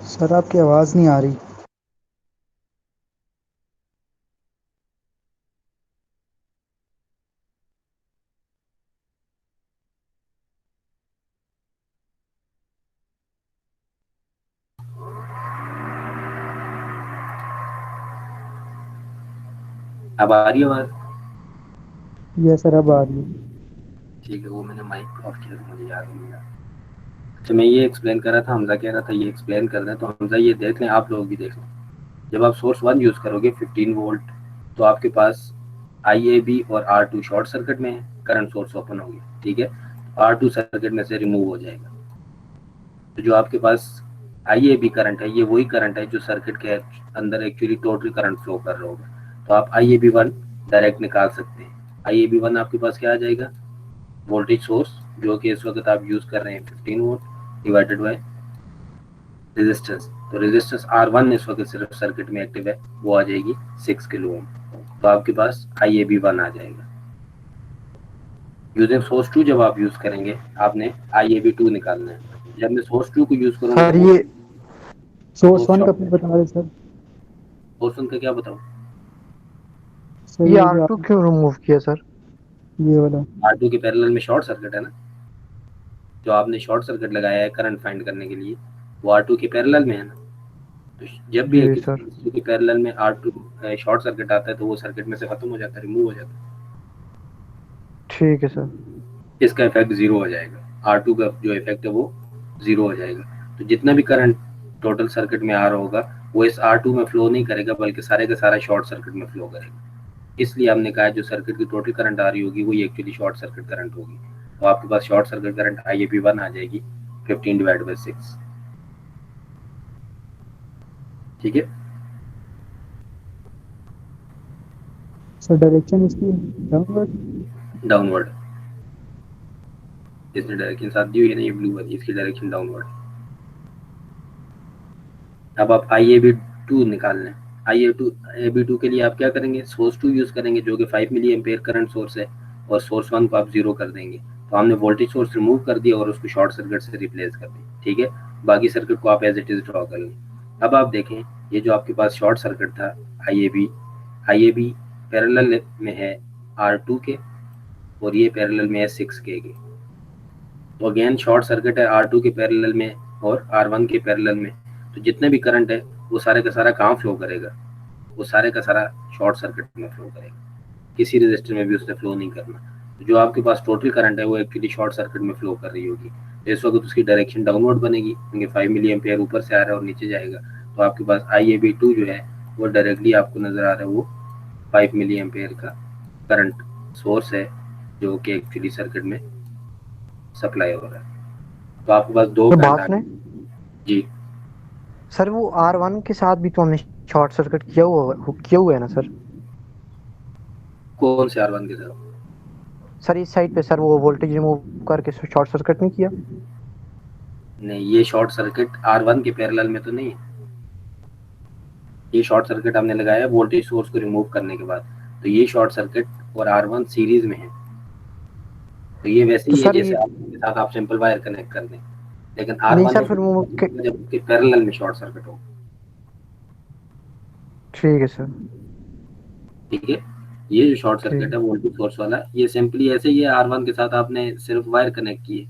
सर आपकी आवाज़ नहीं आ रही। अब आ रही है आवाज? ये सर अब आ रही है। ठीक है, वो मैंने माइक ऑफ किया तो मुझे याद नहीं रहा। अच्छा, मैं ये एक्सप्लेन कर रहा था, हमजा कह रहा था ये एक्सप्लेन कर रहे हैं, तो हमजा ये देख लें, आप लोग भी देख लें। जब आप सोर्स 1 यूज़ करोगे 15 वोल्ट, तो आपके पास IAB और R2 शॉर्ट सर्किट में है, करंट सोर्स ओपन हो गया, ठीक है। R2 सर्किट में से रिमूव हो जाएगा, तो जो आपके पास IAB करंट है, ये वही करंट है जो सर्किट के अंदर एक्चुअली टोटल करंट फ्लो कर रहा होगा। तो आप IAB1 डायरेक्ट निकाल सकते हैं। IAB1 आपके पास क्या आ जाएगा, वोल्टेज सोर्स जो कि इस वक्त आप यूज़ कर रहे हैं 15 वोल्ट डिवाइडेड बाय रेजिस्टेंस। तो रेजिस्टेंस R1 इस वक्त सिर्फ सर्किट में एक्टिव है, वो आ जाएगी 6 किलो ओम। तो आपके पास IAB1 आ जाएगा। यूजिंग सोर्स 2 जब आप यूज़ करेंगे, आपने IAB2 निकालना है। जब मैं सोर्स 2 को यूज़ करूँगा, सर ये सोर्स 1 का फिर बता रहे सर। सोर्स 1 का क्या बताऊँ? सर ये ये जो R2 आप क्यों रिमूव किया सर? ये वाला R2 के पैरेलल में शॉर्ट सर्किट है ना, जो आपने शॉर्ट सर्किट लगाया है करंट फाइंड करने के लिए, वो R2 के पैरेलल में है ना। तो जब भी जी एक सर। के पैरेलल में R2 शॉर्ट सर्किट आता है, तो वो सर्किट में से खत्म हो जाता है, रिमूव हो जाता है। ठीक है सर। इसका इफेक्ट जीरो हो जाएगा। R2 का जो इफेक्ट है वो जीरो हो जाएगा। तो जितना भी करंट टोटल सर्किट में आ रहा होगा, वो इस R2 में फ्लो नहीं करेगा, बल्कि सारे का सारा शॉर्ट सर्किट में फ्लो करेगा। इसलिए हमने कहा जो सर्किट की टोटल करंट आ रही होगी, वो एक्चुअली शॉर्ट सर्किट करंट होगी। तो आपके पास शॉर्ट सर्किट करंट IAB1 आ जाएगी 15 डिवाइड बाई 6, ठीक है। सर डायरेक्शन इसकी डाउनवर्ड। डाउनवर्ड, इसने डायरेक्शन साथ दी हुई है ना, ये ब्लू वाली, इसकी डायरेक्शन डाउनवर्ड। अब आप IAB2 निकाल लें। IAB2 के लिए आप क्या करेंगे, सोर्स 2 यूज़ करेंगे जो कि 5 मिली एम्पेयर करंट सोर्स है, और सोर्स 1 को आप जीरो कर देंगे। तो हमने वोल्टेज सोर्स रिमूव कर दिया और उसको शॉर्ट सर्किट से रिप्लेस कर दिया, ठीक है। बाकी सर्किट को आप एज इट इज ड्रॉ कर लें। अब आप देखें, ये जो आपके पास शॉर्ट सर्किट था IAB पैरेलल में है R2 के, और ये पैरेलल में है 6K के। तो अगेन शॉर्ट सर्किट है R2 के पैरेलल में और R1 के पैरेलल में। तो जितने भी करंट है वो सारे का सारा कहाँ फ्लो करेगा, वो सारे का सारा शॉर्ट सर्किट में फ्लो करेगा, किसी रजिस्टर में भी उसने फ्लो नहीं करना। तो जो आपके पास टोटल करंट है वो एक्चुअली शॉर्ट सर्किट में फ्लो कर रही होगी। तो इस वक्त उसकी डायरेक्शन डाउनवर्ड बनेगी, क्योंकि 5 मिली एम्पेयर ऊपर से आ रहा है और नीचे जाएगा। तो आपके पास IAB2 जो है वो डायरेक्टली आपको नजर आ रहा है, वो 5 मिली एम्पेयर का करंट सोर्स है जो कि एक्चुअली सर्किट में सप्लाई हो रहा है। तो आपके पास दो तो करंट बात ने जी सर वो R1 के साथ भी तो हमने शॉर्ट सर्किट किया हुआ है ना सर? कौन से R1 के साथ? सर इस साइड पे सर वो वोल्टेज रिमूव करके शॉर्ट सर्किट नहीं किया? नहीं, ये शॉर्ट सर्किट R1 के पैरेलल में तो नहीं है। ये शॉर्ट सर्किट हमने लगाया है वोल्टेज सोर्स को रिमूव करने के बाद। तो ये शॉर्ट सर्किट और R1 सीरीज में है। तो ये वैसे ही है जैसे आपके साथ आप सिंपल वायर कनेक्ट कर दें, लेकिन R1 सर फिर वो जब उसके पैरेलल में शॉर्ट सर्किट हो। ठीक है सर। ठीक है, ये जो शॉर्ट सर्किट है वोल्टेज सोर्स वाला, ये सिंपली ऐसे ही है, R1 के साथ आपने सिर्फ वायर कनेक्ट की है।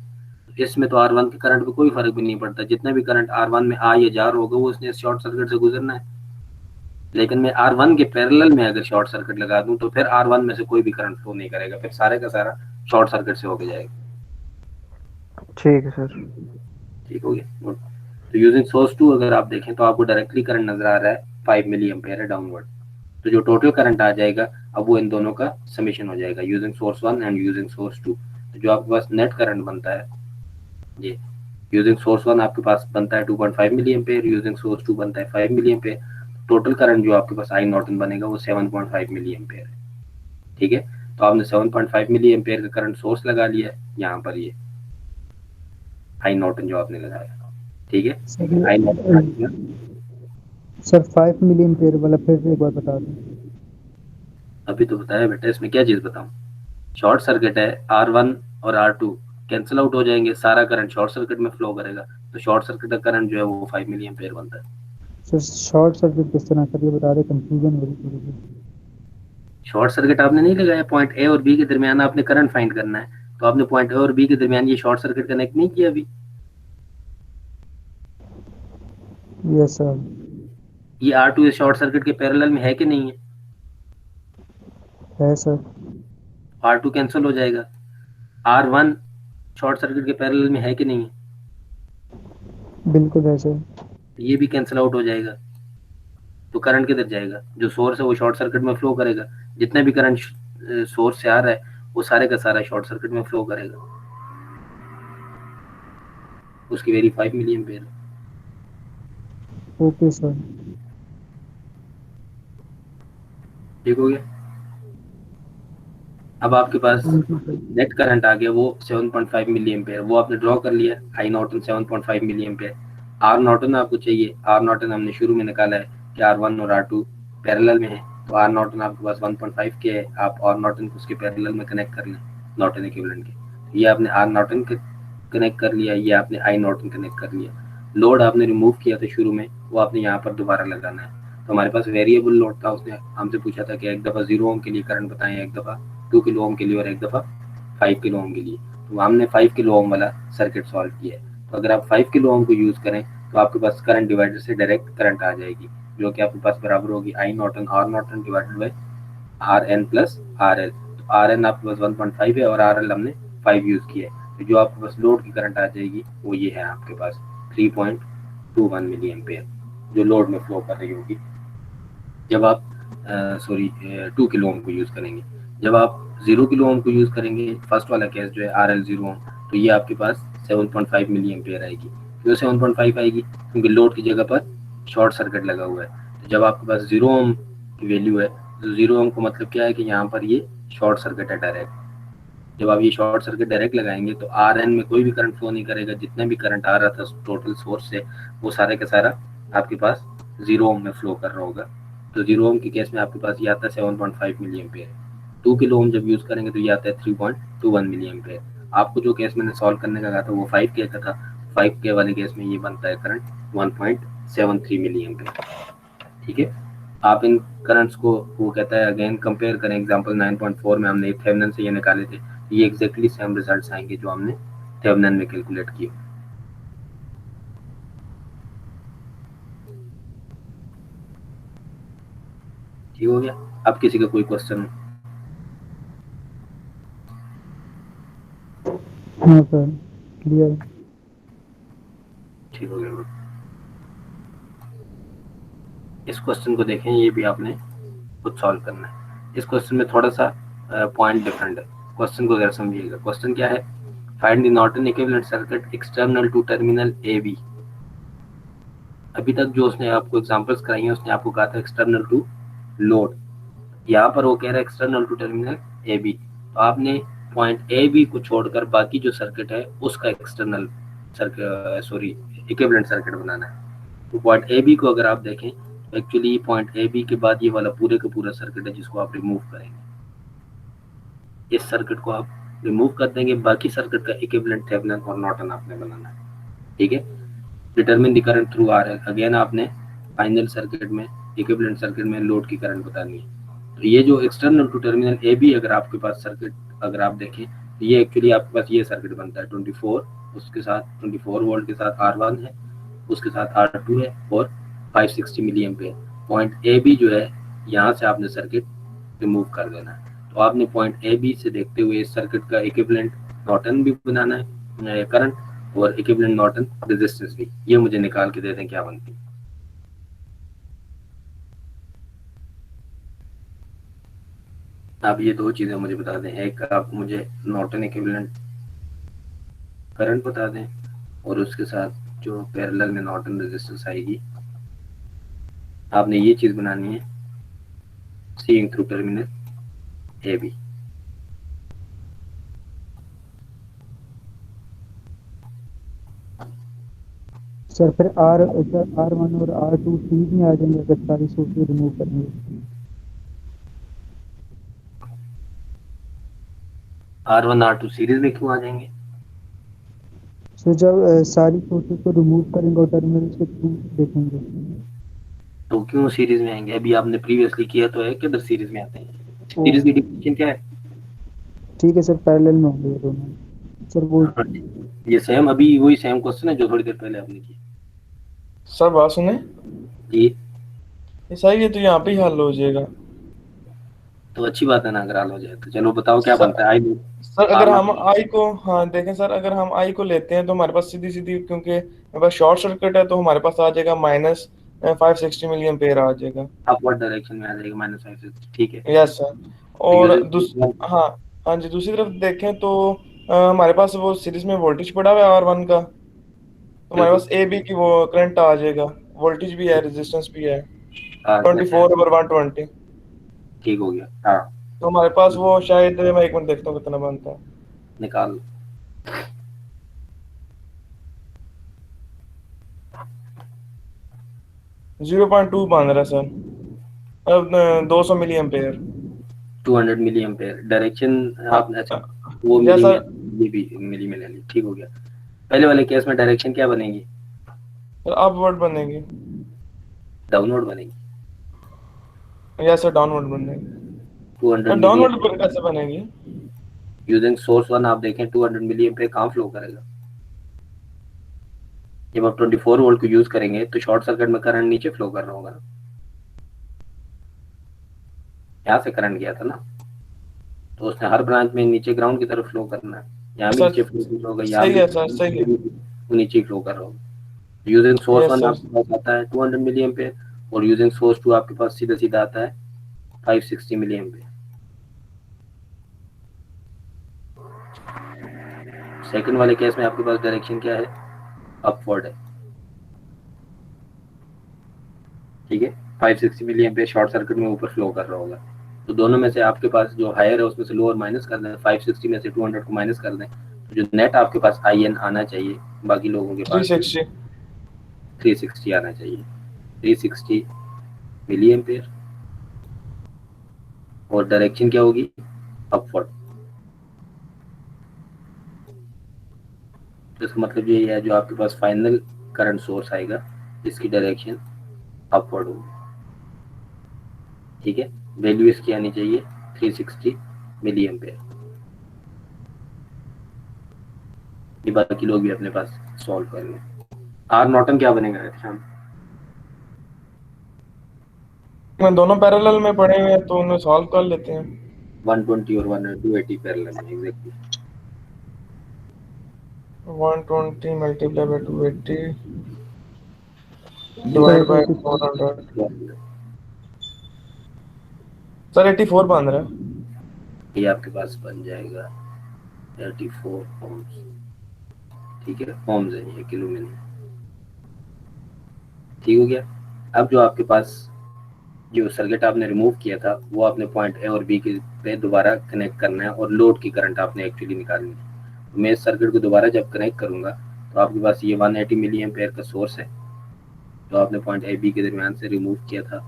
इसमें तो R1 के करंट पे कोई फर्क भी नहीं पड़ता, जितना भी करंट R1 में आ या जा रहा होगा वो उसने शॉर्ट सर्किट से गुजरना है। लेकिन मैं R1 के पैरेलल में अगर शॉर्ट सर्किट लगा दूं तो फिर R1 में से कोई भी करंट फ्लो नहीं करेगा, फिर सारे का सारा शॉर्ट सर्किट से होके जाएगा। ठीक है सर। ठीक हो गया, गुड। तो यूजिंग सोर्स 2 अगर आप देखें तो आपको डायरेक्टली करंट नजर आ रहा है 5 मिली एम्पेयर है डाउनवर्ड। तो जो टोटल करंट आ जाएगा अब वो इन दोनों का समेशन हो जाएगा, using source 1 and using source 2। तो जो आपके पास नेट करंट बनता है, ये यूजिंग सोर्स 1 आपके पास बनता है 2.5 मिली एम्पेयर, यूजिंग सोर्स 2 बनता है 5 मिली एम्पेयर। टोटल करंट जो आपके पास आई नॉर्टन बनेगा वो 7.5 मिली एम्पेयर है। ठीक है, तो आपने 7.5 मिली एम्पेयर का करंट सोर्स लगा लिया है यहाँ पर, ये आई नॉर्टन जो आपने लगाया। ठीक है, I Norton sir 5 milli ampere वाला फिर से एक बार बता दें। अभी तो बताया बेटा, इसमें क्या चीज बताऊं। शॉर्ट सर्किट है R1 और R2, कैंसिल आउट हो जाएंगे, सारा करंट शॉर्ट सर्किट में फ्लो करेगा, तो शॉर्ट सर्किट का करंट जो है वो 5 मिली एम्पेयर बनता है। सर शॉर्ट सर्किट किस तरह सर, ये बता रहे, कंफ्यूजन हो रही थोड़ी सी। शॉर्ट सर्किट आपने नहीं लगाया, पॉइंट ए और बी के दरमियान आपने करंट फाइंड करना है, तो आपने पॉइंट ए और बी के दरमियान ये शॉर्ट सर्किट कनेक्ट नहीं किया अभी। Yes sir. ये R2 इस शॉर्ट सर्किट के पैरेलल में है कि नहीं है सर। है, R2 कैंसिल हो जाएगा, R1 शॉर्ट सर्किट के पैरेलल में है कि नहीं है, बिल्कुल है सर। ये भी कैंसिल आउट हो जाएगा, तो करंट किधर जाएगा, जो सोर्स है वो शॉर्ट सर्किट में फ्लो करेगा, जितना भी करंट सोर्स से आ रहा है वो सारे का सारा शॉर्ट सर्किट में फ्लो करेगा, उसकी value 5 milli ampere. Okay sir. ठीक हो गया। अब आपके पास नेट करंट आ गया वो 7.5 मिली एम्पेयर, वो आपने ड्रॉ कर लिया, I Norton 7.5 milli ampere. R Norton आपको चाहिए, आर नॉर्टन हमने शुरू में निकाला है कि R1 और R2 पैरेलल में है, तो आर नॉर्टन आपके पास 1.5 के है, आप आर नॉर्टन को उसके पैरेलल में कनेक्ट कर लें नॉर्टन इक्विवेलेंट के। ये आपने आर नॉर्टन कनेक्ट कर लिया, ये आपने आई नॉर्टन कनेक्ट कर लिया। लोड आपने रिमूव किया था शुरू में, वो आपने यहाँ पर दोबारा लगाना है। तो हमारे पास वेरिएबल लोड था, उसने हमसे पूछा था कि एक दफ़ा 0 ओम के लिए करंट बताएं, एक दफ़ा 2 किलो ओम के लिए और एक दफ़ा 5 किलो ओम के लिए। तो हमने 5 किलो ओम वाला सर्किट सॉल्व किया है। तो अगर आप 5 किलो ओम को यूज़ करें तो आपके पास करंट डिवाइडर से डायरेक्ट करंट आ जाएगी, जो कि आपके पास बराबर होगी I Norton R Norton divided by R N plus R L. तो आर एन आपके पास 1.5 है और आर एल हमने 5 यूज़ किया है, तो जो आपके पास लोड की करंट आ जाएगी वो ये है आपके पास 3.21 मिली एम्पेयर, जो लोड में फ्लो कर रही होगी जब आप 2 किलो ओम को यूज़ करेंगे। जब आप 0 किलो ओम को यूज़ करेंगे, फर्स्ट वाला केस जो है RL 0 ओम, तो ये आपके पास 7.5 मिली एम्पेयर आएगी। क्यों 7.5 आएगी, क्योंकि लोड की जगह पर शॉर्ट सर्किट लगा हुआ है। तो जब आपके पास 0 ओम की वैल्यू है, तो 0 ओम का मतलब क्या है कि यहाँ पर ये शॉर्ट सर्किट है डायरेक्ट। जब आप ये शॉर्ट सर्किट डायरेक्ट लगाएंगे तो RN में कोई भी करंट फ्लो नहीं करेगा, जितना भी करंट आ रहा था टोटल सोर्स से वो सारे का सारा आपके पास 0 ओम में फ्लो कर रहा होगा। तो 0 ओम के केस में आपके पास ये आता है 7.5 मिली एम्पेयर। 2 किलो ओम जब यूज़ करेंगे तो ये आता है 3.21 मिली एम्पेयर। आपको जो केस मैंने सॉल्व करने का कहा था वो 5K का था, 5K वाले केस में ये बनता है करंट 1.73 मिली एम्पेयर। ठीक है, आप इन करंट्स को वो कहता है अगेन कंपेयर करें। एग्जांपल 9.4 में हमने थेवेनिन से ये निकाले थे, ये एग्जैक्टली सेम रिजल्ट्स आएंगे जो हमने थेवेनिन में कैलकुलेट किए। ठीक हो गया। अब किसी का कोई क्वेश्चन? हाँ सर, क्लियर। ठीक हो गया। इस क्वेश्चन को देखें, ये भी आपने खुद सॉल्व करना है। इस क्वेश्चन में थोड़ा सा पॉइंट डिफरेंट है, क्वेश्चन को अगर समझिएगा। क्वेश्चन क्या है, find the Norton equivalent circuit external to terminal A B. अभी तक जो उसने आपको एग्जांपल्स कराई हैं उसने आपको कहा था एक्सटर्नल टू लोड, यहाँ पर वो कह रहा है external to terminal A B. तो आपने पॉइंट ए बी को छोड़कर बाकी जो सर्किट है उसका एक्सटर्नल सर्किट इक्विवेलेंट सर्किट बनाना है। तो पॉइंट ए बी को अगर आप देखें तो एक्चुअली पॉइंट ए बी के बाद ये वाला पूरे का पूरा सर्किट है जिसको आप रिमूव करेंगे। इस सर्किट को आप रिमूव कर देंगे, बाकी सर्किट का इक्विवेलेंट थेवेनिन और नॉर्टन आपने बनाना है। ठीक है, determine the current through RL। Again आपने फाइनल सर्किट में इक्विवेलेंट सर्किट में लोड की करंट बतानी है। तो ये जो external to terminal A B अगर आपके पास सर्किट अगर आप देखें तो ये एक्चुअली आपके पास ये सर्किट बनता है 24, उसके साथ 24 वोल्ट के साथ R1 है, उसके साथ R2 है और 560 milli ampere. Point A B जो है यहाँ से आपने सर्किट रिमूव कर देना है। तो आपने पॉइंट ए बी से देखते हुए इस सर्किट का इक्विवेलेंट नॉर्टन भी बनाना है करंट और इक्विवेलेंट नॉर्टन रेजिस्टेंस भी। ये मुझे निकाल के दे दें क्या बनती है। आप ये दो चीजें मुझे बता दें, एक आप मुझे नॉर्टन इक्विवेलेंट करंट बता दें और उसके साथ जो पैरेलल में नॉर्टन रेजिस्टेंस आएगी। आपने ये चीज बनानी है seeing through terminal A B. Sir फिर R1 और R2 सीरीज में आ जाएंगे अगर सारी सोर्सेज रिमूव करेंगे। R1 R2 सीरीज में क्यों आ जाएंगे? सो जब सारी सोर्सेज को रिमूव करेंगे और टर्मिनल के थ्रू देखेंगे। तो क्यों सीरीज में आएंगे? अभी आपने प्रीवियसली किया तो है, किधर सीरीज में आते हैं? सीरीज की डिफिनेशन क्या है? ठीक है सर, पैरेलल में होंगे ये दोनों सर। वो ये सेम, अभी वही सेम क्वेश्चन है जो थोड़ी देर पहले आपने किया। सर बात सुने, जी, ये सही है तो यहाँ पे ही हल हो जाएगा। तो अच्छी बात है ना, अगर हल हो जाए तो। चलो बताओ क्या सर- बनता है। आई सर अगर हम आई को, हाँ देखें सर, अगर हम आई को लेते हैं तो हमारे पास सीधी सीधी, क्योंकि हमारे पास शॉर्ट सर्किट है तो हमारे पास आ जाएगा माइनस 560 मिली एम्पेयर आ जाएगा। अपवर्ड डायरेक्शन में आ जाएगा -5 से, ठीक है। Yes sir. तो और यूजिंग हाँ, हाँ जी, दूसरी तरफ देखें तो हमारे पास वो सीरीज में वोल्टेज पड़ा हुआ है R1 का, तो हमारे पास ए बी की वो करंट आ जाएगा, वोल्टेज भी है, रेजिस्टेंस भी है, 24/120। ठीक हो गया। हाँ, तो हमारे पास वो शायद, मैं एक मिनट देखता हूँ कितना बनता है। निकाल। 0.2 बन रहा है सर, अब 200 milliampere. 200 milliampere direction आपने, अच्छा वो या मिली में, सर, ये भी मिली में ले ली, ठीक हो गया। पहले वाले केस में डायरेक्शन क्या बनेगी? अपवर्ड बनेगी, डाउनवर्ड बनेगी। या सर डाउनवर्ड बनेगी। 200 मिली डाउनवर्ड पर कैसे बनेगी? यूजिंग सोर्स 1 आप देखें 200 मिली एम्पेयर कहाँ फ्लो करेगा? जब आप 24 वोल्ट को यूज करेंगे तो शॉर्ट सर्किट में करंट नीचे फ्लो कर रहा होगा ना, यहाँ से करंट गया था ना, तो उसने हर ब्रांच में नीचे ग्राउंड की तरफ फ्लो करना है। यहाँ भी सर नीचे फ्लो होगा, यहाँ सही भी है सर, सही है। वो नीचे फ्लो कर रहा होगा। Using source yes 1 sir. आपके पास आता है 200 मिली एम्पेयर, और यूजिंग सोर्स 2 आपके पास सीधा सीधा आता है 560 मिली एम्पेयर। सेकंड वाले केस में आपके पास डायरेक्शन क्या है? अपवर्ड है, ठीक है। 560 मिली एम्पेयर शॉर्ट सर्किट में ऊपर फ्लो कर रहा होगा, तो दोनों में से आपके पास जो हायर है उसमें से लोअर माइनस कर दें, 560 में से 200 को माइनस कर दें, तो जो नेट आपके पास IN आना चाहिए बाकी लोगों के पास 360। 360 आना चाहिए। 360 मिली एम्पेयर, और डायरेक्शन क्या होगी? अपवर्ड। तो इसका मतलब ये है जो आपके पास फाइनल करंट सोर्स आएगा इसकी डायरेक्शन अपवर्ड होगी, ठीक है। वैल्यू इसकी आनी चाहिए 360 मिली एम्पेयर। ये बाकी लोग भी अपने पास सॉल्व कर लें। आर नॉर्टन क्या बनेगा शाम? मैं दोनों पैरेलल में पड़े हुए हैं तो उन्हें सॉल्व कर लेते हैं। 120 और 280 पैरेलल में, exactly. 120 multiply by 280 divide by 400। Sir 84 बन रहा है। ये आपके पास बन जाएगा 34 ओम्स, ठीक है। ओम्स है ये, किलो में नहीं, ठीक हो गया। अब जो आपके पास जो सर्किट आपने रिमूव किया था वो आपने पॉइंट ए और बी के पे दोबारा कनेक्ट करना है, और लोड की करंट आपने एक्चुअली निकालनी है। तो मैं इस सर्किट को दोबारा जब कनेक्ट करूंगा तो आपके पास ये 180 मिली एम्पेयर का सोर्स है जो आपने पॉइंट ए बी के दरमियान से रिमूव किया था,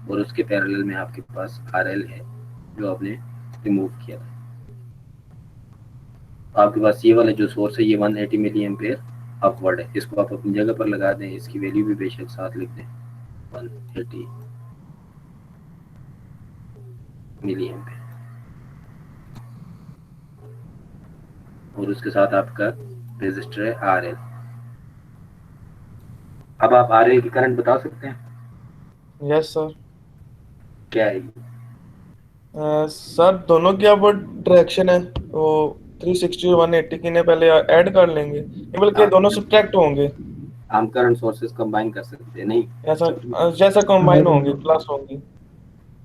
और उसके पैरेलल में आपके पास RL है जो आपने रिमूव किया था। तो आपके पास ये वाला जो सोर्स है ये 180 मिली एम्पेयर अपवर्ड है। इसको आप अपनी जगह पर लगा दें, इसकी वैल्यू भी बेशक साथ लिख दें, 180 मिली एम्पेयर, और उसके साथ आपका रेजिस्टर है RL। अब आप RL की करंट बता सकते हैं यस सर। क्या है ये? सर दोनों की अब डायरेक्शन है, वो 360 और 180 की ने पहले ऐड कर लेंगे, ये बल्कि दोनों सब्ट्रैक्ट होंगे। हम करंट सोर्सेज कंबाइन कर सकते हैं, नहीं? ऐसा जैसा कंबाइन होंगे, प्लस होंगे,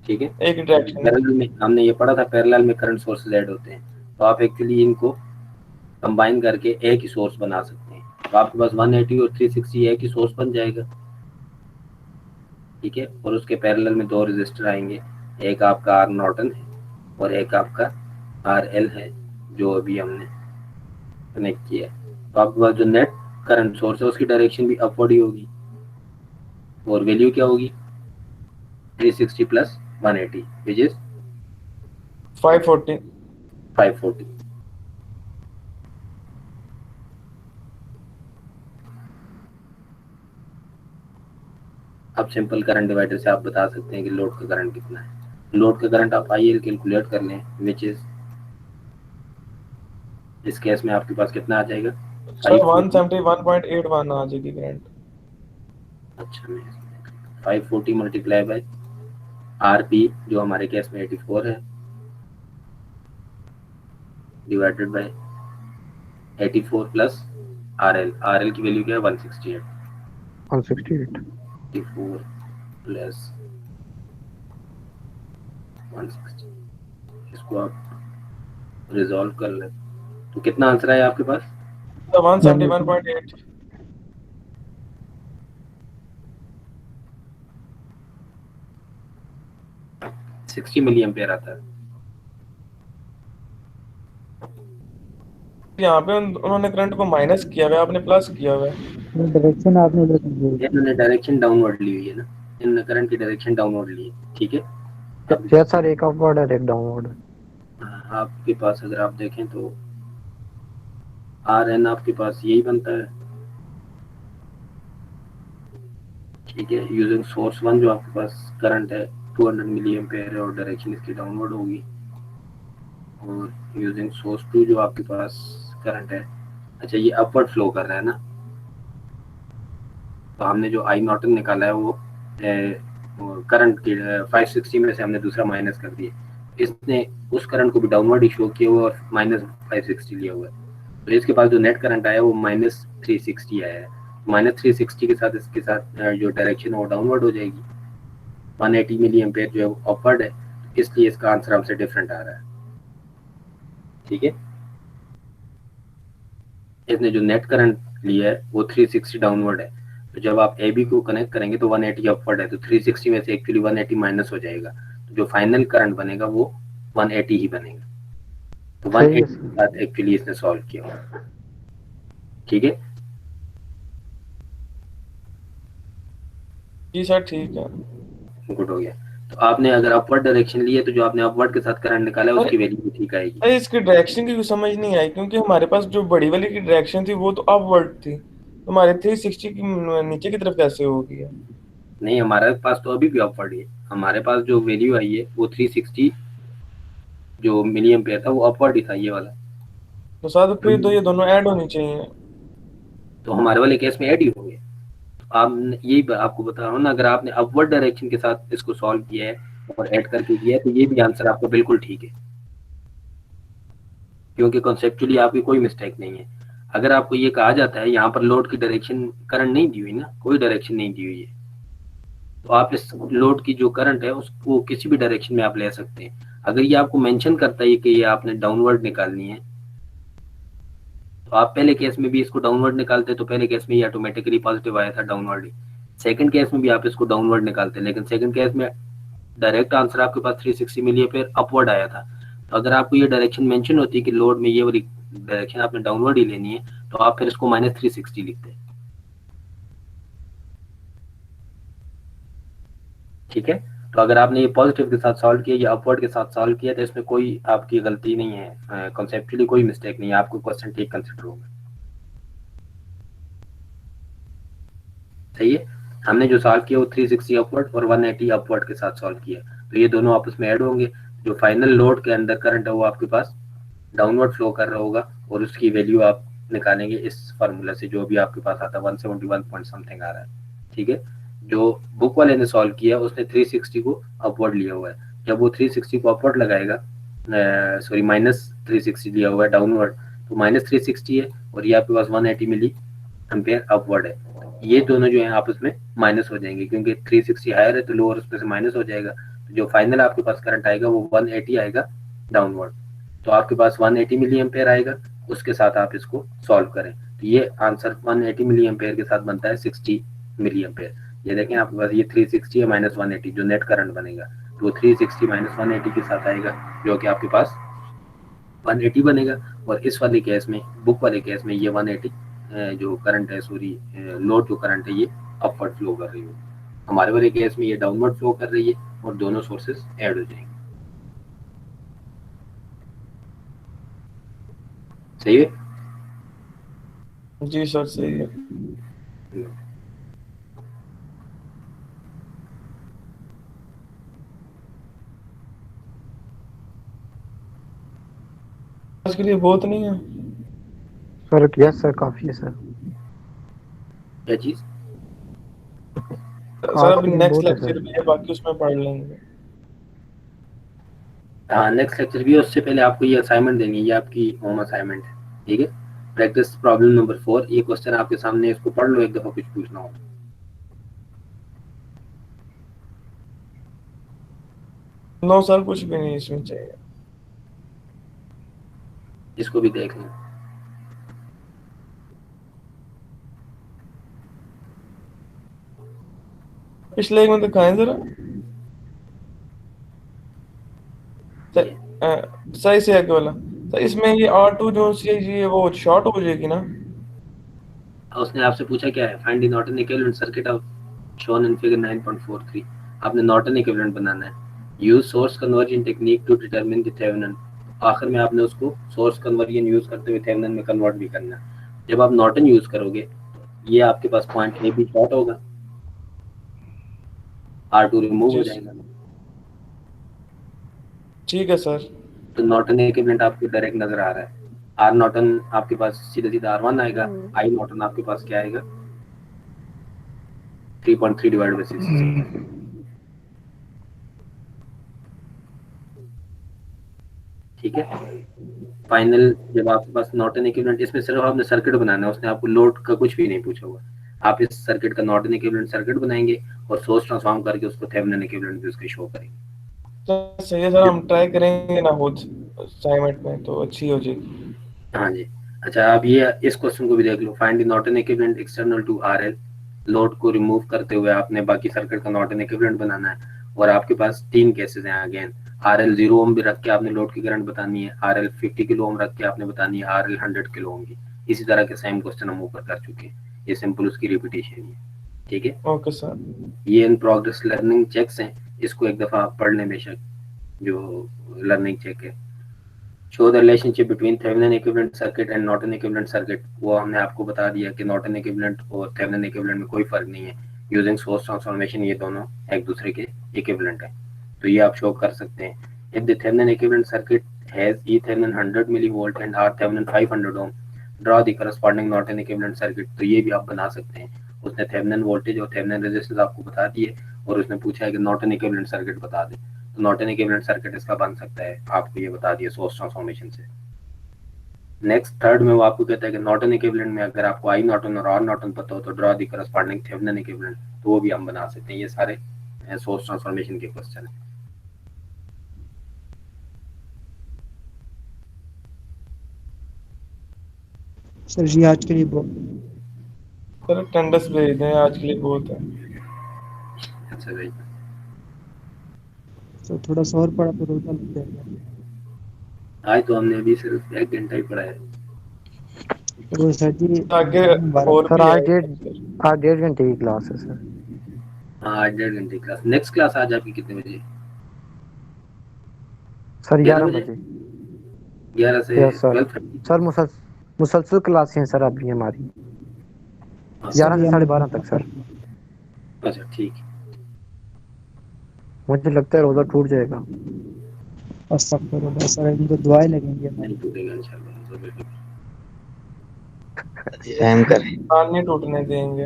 ठीक है। एक डायरेक्शन में। पैरेलल में हमने ये पढ़ा था, पैरेलल में करंट सोर्सेज ऐड होते हैं, तो आप एक्चुअली इनको कंबाइन करके एक ही सोर्स बना सकते हैं। तो आपके पास 180 और 360 एक ही सोर्स बन जाएगा, ठीक है। और उसके पैरेलल में दो रेजिस्टर आएंगे, एक आपका आर नॉर्टन है और एक आपका RL है जो अभी हमने कनेक्ट किया है। तो आपके पास जो नेट करंट सोर्स है उसकी डायरेक्शन भी अपवर्ड ही होगी, और वैल्यू क्या होगी? 360 प्लस 180 विच इज 540। 540। अब सिंपल करंट डिवाइडर से आप बता सकते हैं कि लोड का करंट कितना है। लोड का करंट आप IL कैलकुलेट कर लें, विच इज इस केस में आपके पास कितना आ जाएगा? सर 171.81 आ जाएगी करंट। अच्छा, मैं 540 मल्टीप्लाई बाय RP जो हमारे केस में 84 है, डिवाइडेड बाय 84 प्लस RL की वैल्यू क्या है? 168। 84 प्लस 160, इसको आप रिजॉल्व कर लें तो कितना आंसर है आपके पास? 171.8। 60 मिली एम्पेयर आता है। यहाँ पे उन्होंने करंट को माइनस किया हुआ है, आपने प्लस किया हुआ है। डायरेक्शन आपने उधर कंट्रोल ये इन्होंने डायरेक्शन डाउनवर्ड ली हुई है ना, इन्होंने करंट की डायरेक्शन डाउनवर्ड ली है, ठीक है। अब यस सर, एक अपवर्ड है एक डाउनवर्ड। आपके पास अगर आप देखें तो RN आपके पास यही बनता है, ठीक है। यूजिंग सोर्स 1 जो आपके पास करंट है 200 मिली एम्पेयर है और डायरेक्शन इसकी डाउनवर्ड होगी, और यूजिंग सोर्स 2 जो आपके पास करंट है, अच्छा ये अपवर्ड फ्लो कर रहा है ना, तो हमने जो आई नॉर्टन निकाला है वो करंट के 560 में से हमने दूसरा माइनस कर दिया, इसने उस करंट को भी डाउनवर्ड ही शो किया हुआ और -560 लिया हुआ है, तो इसके पास जो नेट करंट आया वो -360 आया है। -360 के साथ इसके साथ जो डायरेक्शन है वो डाउनवर्ड हो जाएगी, 180 मिली एम्पेयर जो है वो अपवर्ड है, इसलिए इसका आंसर हमसे डिफरेंट आ रहा है, ठीक है। इसने जो नेट करंट लिया है वो 360 डाउनवर्ड है, तो जब आप AB को कनेक्ट करेंगे तो 180 अपवर्ड है, तो 360 में से एक्चुअली 180 माइनस हो जाएगा, तो जो फाइनल करंट बनेगा वो 180 ही बनेगा, तो 180 के साथ एक्चुअली इसने सॉल्व किया हुआ, ठीक है। जी सर ठीक है, गुड हो गया। तो आपने अगर अपवर्ड डायरेक्शन ली है तो जो आपने अपवर्ड के साथ करंट निकाला है उसकी वैल्यू भी ठीक आएगी। अरे इसकी डायरेक्शन की कुछ समझ नहीं आई, क्योंकि हमारे पास जो बड़ी वाली की डायरेक्शन थी वो तो अपवर्ड थी, तो हमारे 360 की नीचे की तरफ कैसे होगी? नहीं, हमारे पास तो अभी भी अपवर्ड है, हमारे पास जो वैल्यू आई है वो 360 जो मिली एम्पेयर था वो अपवर्ड ही था, ये वाला, तो साथ फिर तो ये दोनों ऐड होनी चाहिए। तो हमारे वाले केस में ऐड ही हो गए। आप यही आपको बता रहा हूँ ना, अगर आपने अपवर्ड डायरेक्शन के साथ इसको सॉल्व किया है और ऐड करके किया है तो ये भी आंसर आपका बिल्कुल ठीक है, क्योंकि कॉन्सेप्चुअली आपकी कोई मिस्टेक नहीं है। अगर आपको ये कहा जाता है यहाँ पर लोड की डायरेक्शन करंट नहीं दी हुई ना, कोई डायरेक्शन नहीं दी हुई है, तो आप इस लोड की जो करंट है उसको किसी भी डायरेक्शन में आप ले सकते हैं। अगर ये आपको मेंशन करता है कि ये आपने डाउनवर्ड निकालनी है, तो आप पहले केस में भी इसको डाउनवर्ड निकालते, तो पहले केस में ये ऑटोमेटिकली पॉजिटिव आया था डाउनवर्ड ही, सेकंड केस में भी आप इसको डाउनवर्ड निकालते, लेकिन सेकंड केस में डायरेक्ट आंसर आपके पास 360 मिली है, फिर अपवर्ड आया था। तो अगर आपको ये डायरेक्शन मेंशन होती है कि लोड में ये वाली डायरेक्शन आपने डाउनवर्ड ही लेनी है, तो आप फिर इसको -360 लिखते हैं, ठीक है। तो अगर आपने ये पॉजिटिव के साथ सॉल्व किया या अपवर्ड के साथ सॉल्व किया तो इसमें कोई आपकी गलती नहीं है, कॉन्सेप्चुअली कोई मिस्टेक नहीं है, आपको क्वेश्चन ठीक कंसिडर होगा, सही है। हमने जो सॉल्व किया वो 360 अपवर्ड और 180 अपवर्ड के साथ सॉल्व किया, तो ये दोनों आपस में ऐड होंगे, जो फाइनल लोड के अंदर करंट है वो आपके पास डाउनवर्ड फ्लो कर रहा होगा, और उसकी वैल्यू आप निकालेंगे इस फार्मूला से जो भी आपके पास आता है 171 पॉइंट समथिंग आ रहा है, ठीक है। जो बुक वाले ने सॉल्व किया उसने 360 को अपवर्ड लिया हुआ है, जब वो 360 को अपवर्ड लगाएगा, सॉरी -360 लिया हुआ है डाउनवर्ड, तो -360 है और ये आपके पास 180 मिली एम्पेयर अपवर्ड है, ये दोनों जो है आपस में माइनस हो जाएंगे, क्योंकि 360 हायर है तो लोअर उसमें से माइनस हो जाएगा, तो जो फाइनल आपके पास करंट आएगा वो 180 आएगा डाउनवर्ड, तो आपके पास 180 मिली एम्पेयर आएगा, उसके साथ आप इसको सॉल्व करें, तो ये आंसर 180 मिली एम्पेयर के साथ बनता है 60 मिली एम्पेयर। ये देखें आपके पास ये 360 है -180 जो नेट करंट बनेगा, तो 360 -180 के साथ आएगा जो कि आपके पास 180 बनेगा, और इस वाले केस में बुक वाले केस में ये 180 जो करंट है, सॉरी लोड जो करंट है ये अपवर्ड फ्लो कर रही है, हमारे वाले केस में ये डाउनवर्ड फ्लो कर रही है, और दोनों सोर्सेस ऐड हो जाएंगे, सही है। जी सर सही है। आज के लिए बहुत नहीं है सर यस सर, काफी है सर। क्या चीज? सर। आज अभी के लिए नेक्स्ट बहुत है लेक्चर सर। भी है, बाकी उसमें पढ़ लेंगे। हाँ, नेक्स्ट लेक्चर भी है, उससे पहले आपको ये असाइनमेंट देनी है, ये आपकी होम असाइनमेंट है, ठीक है। प्रैक्टिस प्रॉब्लम नंबर 4, ये क्वेश्चन आपके सामने, इसको पढ़ लो एक दफा, कुछ पूछना हो। नो सर, कुछ भी नहीं इसमें चाहिए। इसको भी देख लें। पिछले एक में दिखाएं जरा। सर ये सही से आगे वाला। सर इसमें ये R2 जो सी है वो शॉर्ट हो जाएगी ना? उसने आपसे पूछा क्या है, find the Norton equivalent circuit of shown in figure 9.43। आपने नॉर्टन इक्विवेलेंट बनाना है। Use source conversion technique to determine the Thevenin. आखिर में आपने उसको सोर्स कन्वर्जन यूज करते हुए थेवेनिन में कन्वर्ट भी करना है। जब आप नॉर्टन यूज करोगे, ये आपके पास पॉइंट ए भी शॉर्ट होगा, R2 रिमूव हो जी जाएगा। ठीक है सर। तो नॉर्टन इक्विवेलेंट आपको डायरेक्ट नजर आ रहा है। आर नॉर्टन आपके पास सीधा सीधा R1 आएगा, आई नॉर्टन आपके पास क्या आएगा, 3.3 डिवाइड बाय 6। ठीक है। फाइनल जब आपके पास नॉर्टन इक्विवेलेंट, इसमें सिर्फ आपने सर्किट बनाना है, उसने आपको लोड का कुछ भी नहीं पूछा हुआ। आप इस सर्किट का नॉर्टन इक्विवेलेंट सर्किट बनाएंगे और सोर्स ट्रांसफॉर्म करके उसको थेवेनिन इक्विवेलेंट भी उसके शो करेंगे। सर सही है सर, हम ट्राई करेंगे ना हो असाइनमेंट में तो अच्छी हो जाएगी। हाँ जी। अच्छा, आप ये इस क्वेश्चन को भी देख लो। Find the Norton equivalent external to RL. Load को रिमूव करते हुए आपने बाकी सर्किट का नॉर्टन इक्विवेलेंट बनाना है, और आपके पास 3 केसेस हैं अगेन। आरएल 0 ओम भी रख के आपने लोड की करंट बतानी है, आरएल 50 किलो ओम रख के आपने बतानी है, आरएल 100 किलो ओम की। इसी तरह के सेम क्वेश्चन हम ऊपर कर चुके हैं, ये सिंपल उसकी रिपीटेशन है। ठीक है, ओके सर। ये इन प्रोग्रेस लर्निंग चेक्स हैं, इसको एक दफा आप पढ़ लें बेशक, जो लर्निंग चेक है। Show the relationship between Thevenin equivalent circuit and Norton equivalent circuit. वो हमने आपको बता दिया कि नॉर्टन इक्विवेलेंट और थेवेनिन इक्विवेलेंट में कोई फर्क नहीं है। यूजिंग सोर्स ट्रांसफॉर्मेशन ये दोनों एक दूसरे के इक्विवेलेंट है, तो ये आप शो कर सकते हैं। If the Thevenin equivalent circuit has E Thevenin 100 millivolt and R Thevenin 500 ohm, draw the corresponding Norton equivalent circuit. तो ये भी आप बना सकते हैं। उसने थेवेनिन वोल्टेज और थेवेनिन रेजिस्टेंस आपको बता दिए, और उसने पूछा है कि नॉर्टन इक्विवेलेंट सर्किट बता दे। तो नॉर्टन इक्विवेलेंट सर्किट इसका बन सकता है, आपको ये बता दिया सोर्स ट्रांसफॉर्मेशन से। नेक्स्ट थर्ड में वो आपको कहता है कि नॉर्टन इक्विवेलेंट में अगर आपको आई नॉर्टन और आर नॉर्टन पता हो तो draw the corresponding Thevenin equivalent, तो वो भी हम बना सकते हैं। ये सारे सोर्स ट्रांसफॉर्मेशन के क्वेश्चन है। सर जी आज के लिए बहुत। सर अटेंडेंस भेज दें, आज के लिए बहुत है। अच्छा भाई, तो थोड़ा सा और पढ़ा तो रोजा लग जाएगा। आज तो हमने अभी सिर्फ 1 घंटा ही पढ़ा है। तो सर जी आगे और सर भी आज है। 1.5 घंटे की क्लास है सर। हाँ, आज 1.5 घंटे क्लास। नेक्स्ट क्लास आज आपकी कितने बजे? सर 11 11 बजे? बजे। 11 से यस सर। 12:30। सर मुसलसल क्लासें हैं सर अभी हमारी, 11 से 12:30 तक सर। अच्छा ठीक है। मुझे लगता है रोजा टूट जाएगा। अस्तगफिरुल्लाह सर, इनको दुआएं लगेंगी नहीं हमारी। टूटेगा इंशाल्लाह, तो बिल्कुल। रहम करें। कान नहीं टूटने देंगे।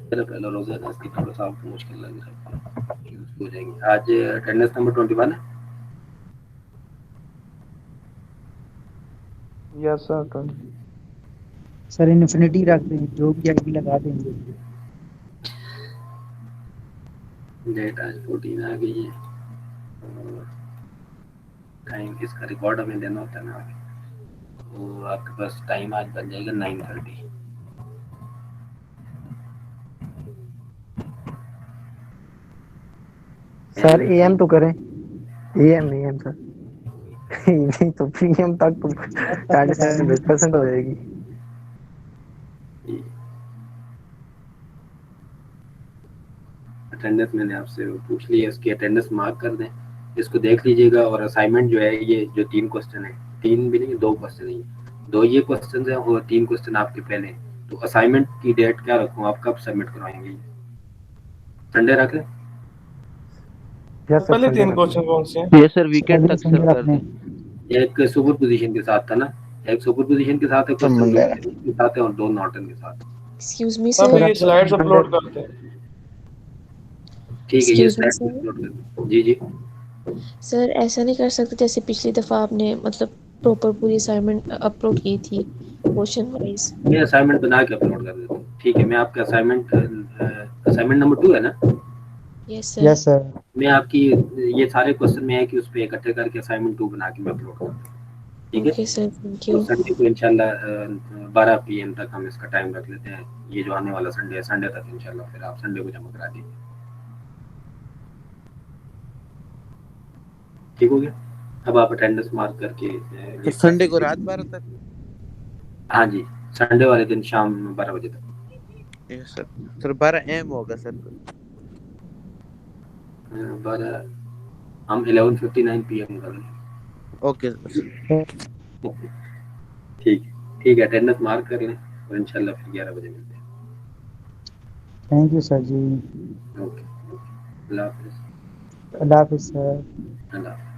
मेरा पहला रोजा था, इसकी थोड़ा सा आपको मुश्किल लग रहा है, हो जाएंगे। आज अटेंडेंस नंबर 21 है। Yes sir. सर इन्फिनिटी रख देंगे, जो भी आईडी लगा देंगे। डेट आज 14 आ गई है, और टाइम इसका रिकॉर्ड हमें देना होता है ना आगे, तो आपके पास टाइम आज बन जाएगा 9:30। सर एएम तो करें, एएम सर। नहीं तो पीएम तक तो 97% हो जाएगी। अटेंडेंस मैंने आपसे पूछ ली है, इसकी अटेंडेंस मार्क कर दें, इसको देख लीजिएगा। और असाइनमेंट जो है, ये जो 3 क्वेश्चन है, 3 भी नहीं 2 क्वेश्चन है, 2 ये क्वेश्चन है और 3 क्वेश्चन आपके पहले हैं। तो असाइनमेंट की डेट क्या रखूं, आप कब सबमिट करवाएंगे? संडे रख लें? यस सर पहले संडे 3 रख क्वेश्चन लें। कौन से हैं? ये सर वीकेंड अगले तक सर संडे कर रखने दें। एक सुपर पोजीशन के साथ था ना, एक सुपर पोजीशन के साथ है क्वेश्चन, दो मंडे के साथ है और दो नॉर्टन के साथ। एक्सक्यूज मी सब सर, ये स्लाइड्स अपलोड करते हैं। ठीक है, ये excuse me slide sir, upload कर दो। जी जी। सर ऐसा नहीं कर सकते जैसे पिछली दफा आपने मतलब प्रॉपर पूरी असाइनमेंट अपलोड की थी क्वेश्चन वाइज। मैं असाइनमेंट बना के अपलोड कर देता हूँ। ठीक है, मैं आपका असाइनमेंट नंबर 2 है ना? Yes sir. Yes sir. मैं आपकी ये सारे क्वेश्चन में है कि उस पे इकट्ठे करके असाइनमेंट 2 बना के मैं अपलोड कर दूँ। ठीक है, ओके सर, थैंक तो यू। संडे को इंशाल्लाह 12 PM तक हम इसका टाइम रख लेते हैं। ये जो आने वाला संडे है, संडे तक इंशाल्लाह, फिर आप संडे को जमा करा दीजिए। ठीक हो गया? अब आप अटेंडेंस मार्क करके तो संडे को रात 12 तक? हाँ जी, संडे वाले दिन शाम 12 बजे तक। Yes sir. सर 12 AM होगा सर। 12 हम 11:59 PM कर लें। Okay sir. ठीक ठीक है, अटेंडेंस मार्क कर लें और इंशाल्लाह फिर 11 बजे मिलते हैं। Thank you sir ji. Okay, अल्लाह हाफिज़। अल्लाह हाफिज़ सर। अल्लाह हाफिज़।